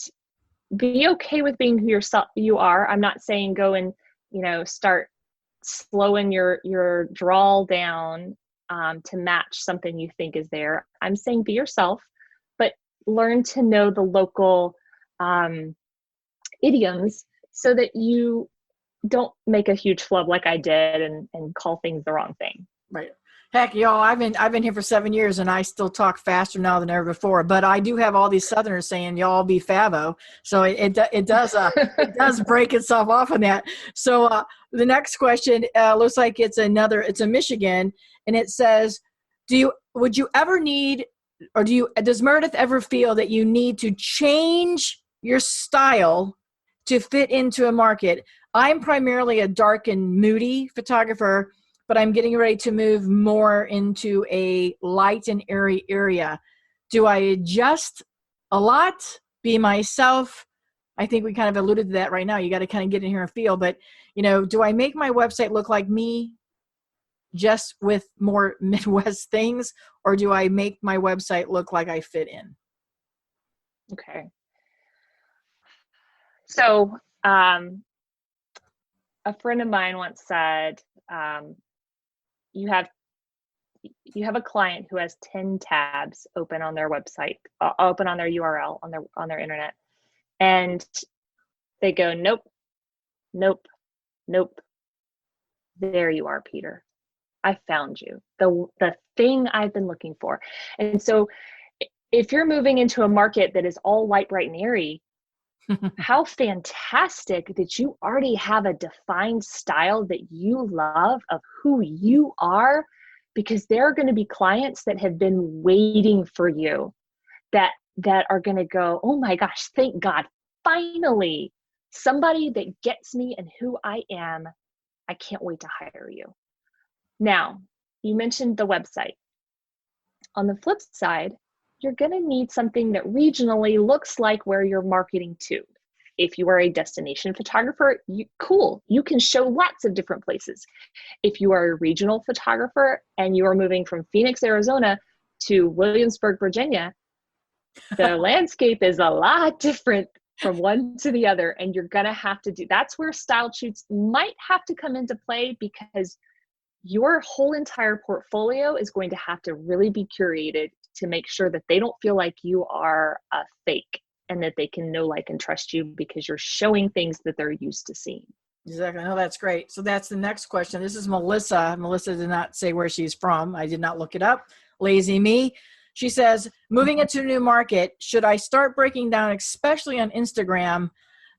be okay with being who you are. I'm not saying go and, start slowing your drawl down to match something you think is there. I'm saying be yourself, but learn to know the local idioms so that you don't make a huge flub like I did and call things the wrong thing. Right. Heck, y'all, I've been here for 7 years and I still talk faster now than ever before, but I do have all these Southerners saying y'all be Fabbo. So it does it break itself off on that. So the next question looks like it's a Michigan, and it says, would you ever need, or does Meredith ever feel that you need to change your style to fit into a market? I'm primarily a dark and moody photographer, but I'm getting ready to move more into a light and airy area. Do I adjust a lot, be myself? I think we kind of alluded to that right now. You got to kind of get in here and feel, but do I make my website look like me just with more Midwest things, or do I make my website look like I fit in? Okay. So a friend of mine once said, you have a client who has 10 tabs open on their website, open on their URL, on their internet. And they go, nope, nope, nope. There you are, Peter. I found you, the thing I've been looking for. And so if you're moving into a market that is all light, bright, and airy, how fantastic that you already have a defined style that you love of who you are, because there are going to be clients that have been waiting for you that are going to go, oh my gosh, thank God, finally, somebody that gets me and who I am. I can't wait to hire you. Now, you mentioned the website. On the flip side, you're going to need something that regionally looks like where you're marketing to. If you are a destination photographer, cool. You can show lots of different places. If you are a regional photographer and you are moving from Phoenix, Arizona to Williamsburg, Virginia, the landscape is a lot different from one to the other. And you're going to have to that's where style shoots might have to come into play, because your whole entire portfolio is going to have to really be curated to make sure that they don't feel like you are a fake, and that they can know, like, and trust you because you're showing things that they're used to seeing. Exactly. No, that's great. So that's the next question. This is Melissa. Melissa did not say where she's from. I did not look it up. Lazy me. She says, moving into a new market, should I start breaking down, especially on Instagram,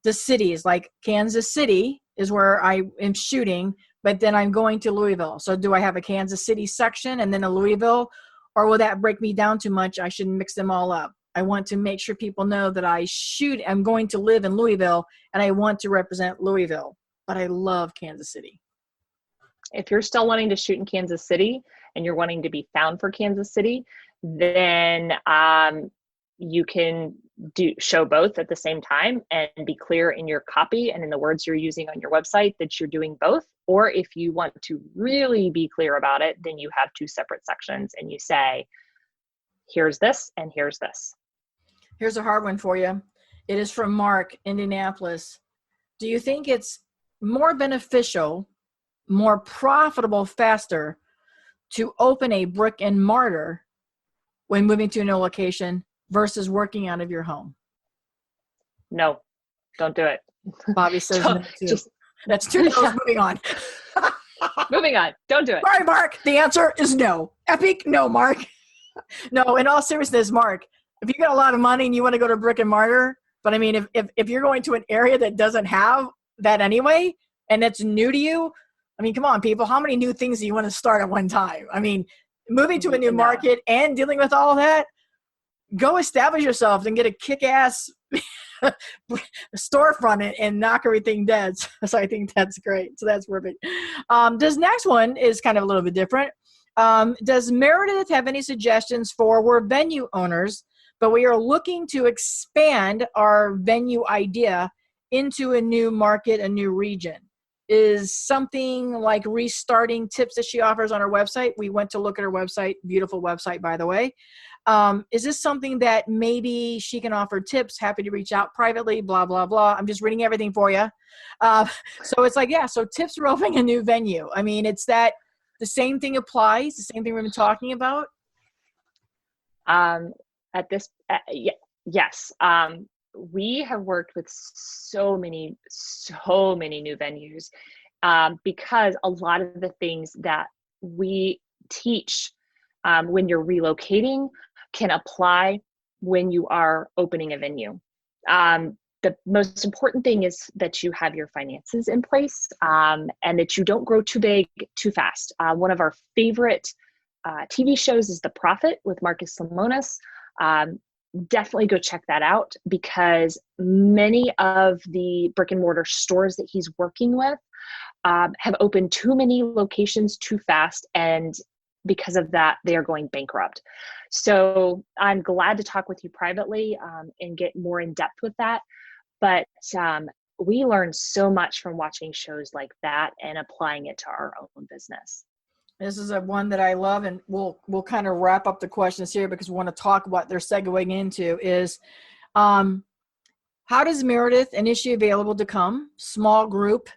the cities, like Kansas City is where I am shooting, but then I'm going to Louisville. So do I have a Kansas City section and then a Louisville, or will that break me down too much? I should mix them all up. I want to make sure people know that I'm going to live in Louisville and I want to represent Louisville, but I love Kansas City. If you're still wanting to shoot in Kansas City and you're wanting to be found for Kansas City, then you can show both at the same time and be clear in your copy and in the words you're using on your website that you're doing both. Or if you want to really be clear about it, then you have two separate sections and you say, here's this and here's this. Here's a hard one for you. It is from Mark, Indianapolis. Do you think it's more beneficial, more profitable, faster to open a brick and mortar when moving to a new location versus working out of your home? No, don't do it. Bobbi says no too. That's two no's. Moving on. Moving on. Don't do it. Sorry, Mark. The answer is no. Epic no, Mark. No, in all seriousness, Mark, if you got a lot of money and you want to go to brick and mortar, but I mean, if you're going to an area that doesn't have that anyway, and it's new to you, I mean, come on, people, how many new things do you want to start at one time? I mean, moving to a new market and dealing with all that, go establish yourself and get a kick-ass storefront and knock everything dead. So I think that's great. So that's perfect. This next one is kind of a little bit different. Does Meredith have any suggestions for, we're venue owners, but we are looking to expand our venue idea into a new market, a new region? Is something like restarting tips that she offers on her website? We went to look at her website, beautiful website, by the way. Is this something that maybe she can offer tips? Happy to reach out privately, blah, blah, blah. I'm just reading everything for you. So it's like, yeah, so tips for opening a new venue. I mean, it's that the same thing applies, the same thing we've been talking about. Yes. We have worked with so many new venues because a lot of the things that we teach when you're relocating can apply when you are opening a venue. The most important thing is that you have your finances in place and that you don't grow too big too fast. One of our favorite TV shows is The Prophet with Marcus Lemonis. Definitely go check that out because many of the brick and mortar stores that he's working with have opened too many locations too fast, and because of that, they are going bankrupt. So I'm glad to talk with you privately and get more in depth with that. But we learn so much from watching shows like that and applying it to our own business. This is one that I love, and we'll kind of wrap up the questions here because we want to talk what they're segueing into is, how does Meredith, and is she available to come? Small group.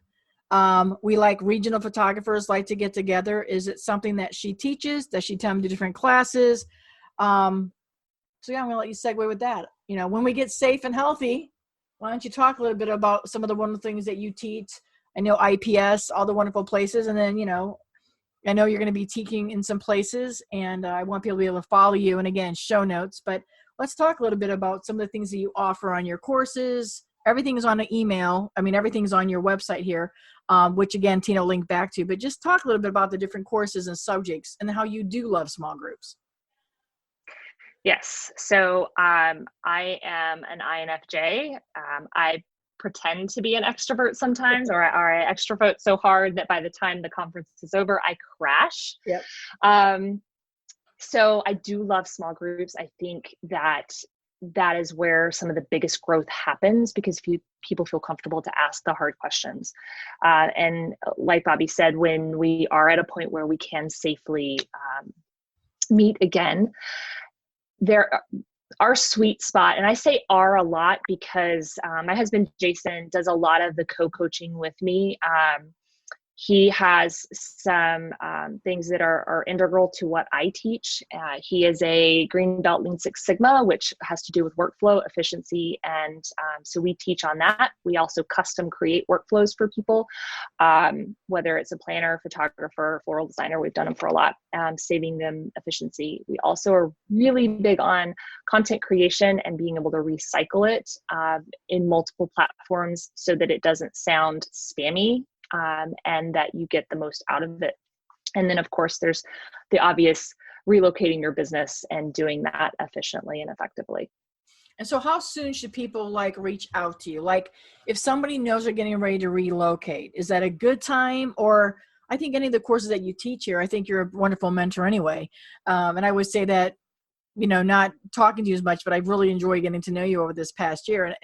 We like regional photographers like to get together. Is it something that she teaches? Does she tell them to different classes? So yeah, I'm going to let you segue with that. You know, when we get safe and healthy, why don't you talk a little bit about some of the wonderful things that you teach? I know IPS, all the wonderful places, and then, you know, I know you're going to be teaching in some places, and I want people to be able to follow you. And again, show notes, but let's talk a little bit about some of the things that you offer on your courses. Everything is on an email. I mean, everything's on your website here, which again, Tina will link back to, but just talk a little bit about the different courses and subjects and how you do love small groups. Yes. So I am an INFJ. I pretend to be an extrovert sometimes, or I extrovert so hard that by the time the conference is over, I crash. Yep. So I do love small groups. I think that is where some of the biggest growth happens because people feel comfortable to ask the hard questions. And like Bobbi said, when we are at a point where we can safely meet again, our sweet spot, and I say "our" a lot because my husband Jason does a lot of the co-coaching with me. He has some things that are integral to what I teach. He is a Green Belt Lean Six Sigma, which has to do with workflow efficiency. And so we teach on that. We also custom create workflows for people, whether it's a planner, photographer, floral designer. We've done them for a lot, saving them efficiency. We also are really big on content creation and being able to recycle it in multiple platforms so that it doesn't sound spammy. And that you get the most out of it. And then, of course, there's the obvious relocating your business and doing that efficiently and effectively. And so how soon should people like reach out to you? Like if somebody knows they're getting ready to relocate, is that a good time? Or I think any of the courses that you teach here, I think you're a wonderful mentor anyway. And I would say that, you know, not talking to you as much, but I really enjoy getting to know you over this past year.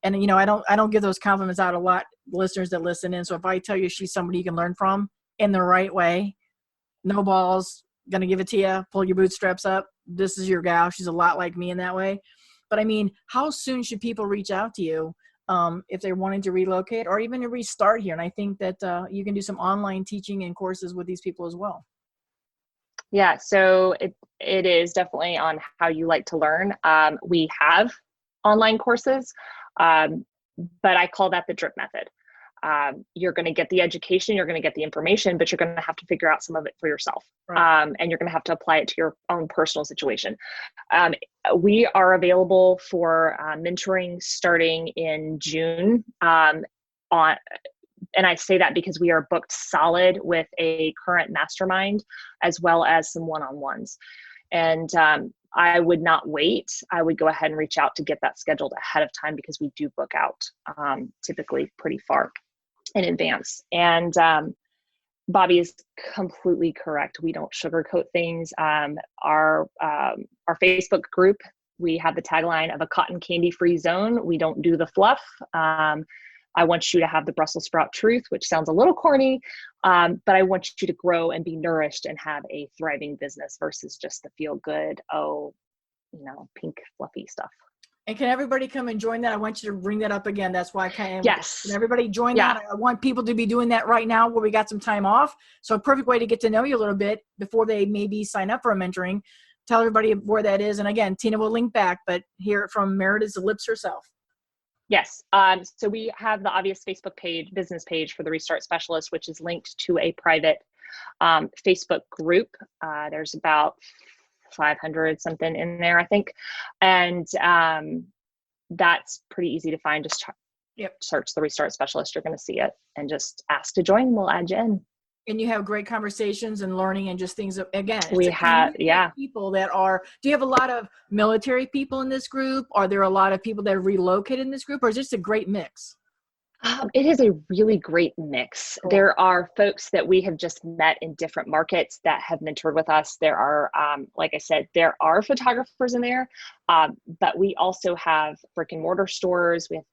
And you know, I don't give those compliments out a lot, listeners that listen in. So if I tell you she's somebody you can learn from in the right way, no balls, gonna give it to you, pull your bootstraps up. This is your gal. She's a lot like me in that way. But I mean, how soon should people reach out to you if they're wanting to relocate or even to restart here? And I think that you can do some online teaching and courses with these people as well. Yeah, so it is definitely on how you like to learn. We have online courses, but I call that the drip method. You're going to get the education, you're going to get the information, but you're going to have to figure out some of it for yourself. Right. And you're going to have to apply it to your own personal situation. We are available for mentoring starting in June and I say that because we are booked solid with a current mastermind as well as some one-on-ones. And I would not wait. I would go ahead and reach out to get that scheduled ahead of time because we do book out typically pretty far in advance. And Bobbi is completely correct. We don't sugarcoat things. Our Facebook group, we have the tagline of a cotton candy free zone. We don't do the fluff. I want you to have the Brussels sprout truth, which sounds a little corny, but I want you to grow and be nourished and have a thriving business versus just the feel good, pink fluffy stuff. And can everybody come and join that? I want you to bring that up again. That's why I can't. Yes. Can everybody join that? I want people to be doing that right now where we got some time off. So a perfect way to get to know you a little bit before they maybe sign up for a mentoring. Tell everybody where that is. And again, Tina will link back, but hear it from Meredith's lips herself. Yes. So we have the obvious Facebook page, business page for the Restart Specialist, which is linked to a private Facebook group. There's about 500 something in there, I think. And that's pretty easy to find. Just search the Restart Specialist. You're going to see it and just ask to join. We'll add you in. And you have great conversations and learning and just things. Again, we have, people that are, do you have a lot of military people in this group? Are there a lot of people that are relocated in this group, or is it just a great mix? It is a really great mix. Cool. There are folks that we have just met in different markets that have mentored with us. There are, like I said, there are photographers in there, but we also have brick and mortar stores. We have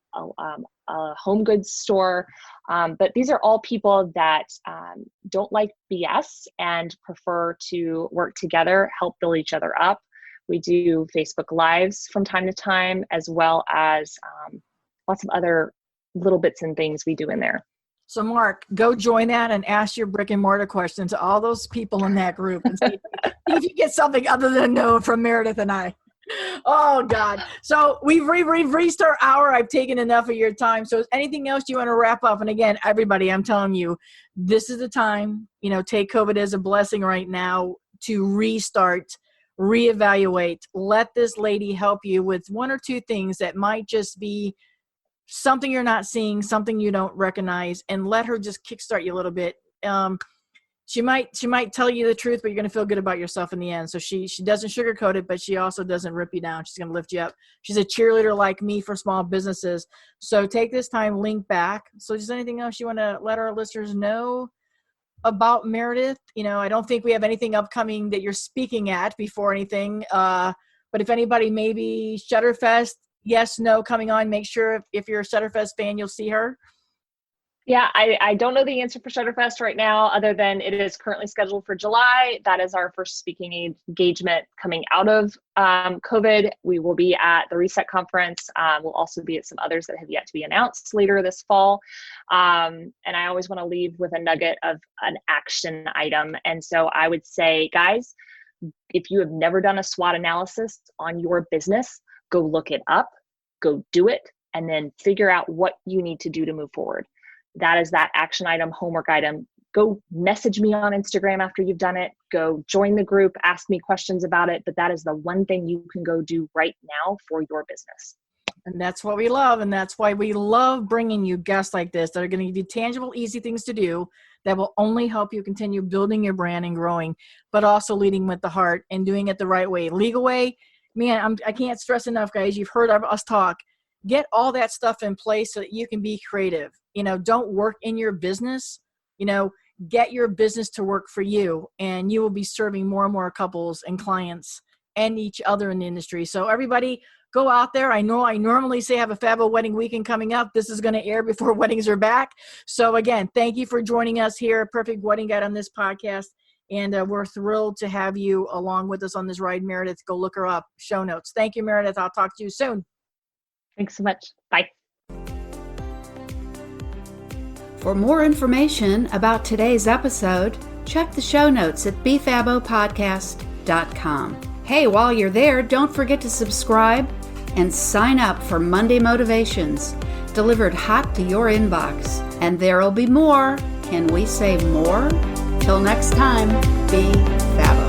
a home goods store. But these are all people that don't like BS and prefer to work together, help build each other up. We do Facebook Lives from time to time, as well as lots of other little bits and things we do in there. So Mark, go join that and ask your brick and mortar questions to all those people in that group and see if you get something other than no from Meredith and I. Oh God. So we've reached our hour. I've taken enough of your time. So is anything else you want to wrap up? And again, everybody, I'm telling you, this is the time, take COVID as a blessing right now to restart, reevaluate. Let this lady help you with one or two things that might just be something you're not seeing, something you don't recognize, and let her just kickstart you a little bit. She might tell you the truth, but you're going to feel good about yourself in the end. So she doesn't sugarcoat it, but she also doesn't rip you down. She's going to lift you up. She's a cheerleader like me for small businesses. So take this time, link back. So is there anything else you want to let our listeners know about Meredith? I don't think we have anything upcoming that you're speaking at before anything. But if anybody, maybe Shutterfest, yes, no, coming on, make sure if you're a Shutterfest fan, you'll see her. Yeah, I don't know the answer for Shutterfest right now, other than it is currently scheduled for July. That is our first speaking engagement coming out of COVID. We will be at the Reset Conference. We'll also be at some others that have yet to be announced later this fall. And I always want to leave with a nugget of an action item. And so I would say, guys, if you have never done a SWOT analysis on your business, go look it up, go do it, and then figure out what you need to do to move forward. That is that action item, homework item. Go message me on Instagram after you've done it. Go join the group, ask me questions about it. But that is the one thing you can go do right now for your business. And that's what we love. And that's why we love bringing you guests like this that are going to give you tangible, easy things to do that will only help you continue building your brand and growing, but also leading with the heart and doing it the right way. Legal way, man, I can't stress enough, guys. You've heard us talk. Get all that stuff in place so that you can be creative. Don't work in your business. Get your business to work for you, and you will be serving more and more couples and clients and each other in the industry. So everybody go out there. I know I normally say have a Fabbo wedding weekend coming up. This is going to air before weddings are back. So again, thank you for joining us here at Perfect Wedding Guide on this podcast. And we're thrilled to have you along with us on this ride, Meredith. Go look her up. Show notes. Thank you, Meredith. I'll talk to you soon. Thanks so much. Bye. For more information about today's episode, check the show notes at BeFabboPodcast.com. Hey, while you're there, don't forget to subscribe and sign up for Monday Motivations, delivered hot to your inbox. And there'll be more. Can we say more? Till next time, be Fabbo.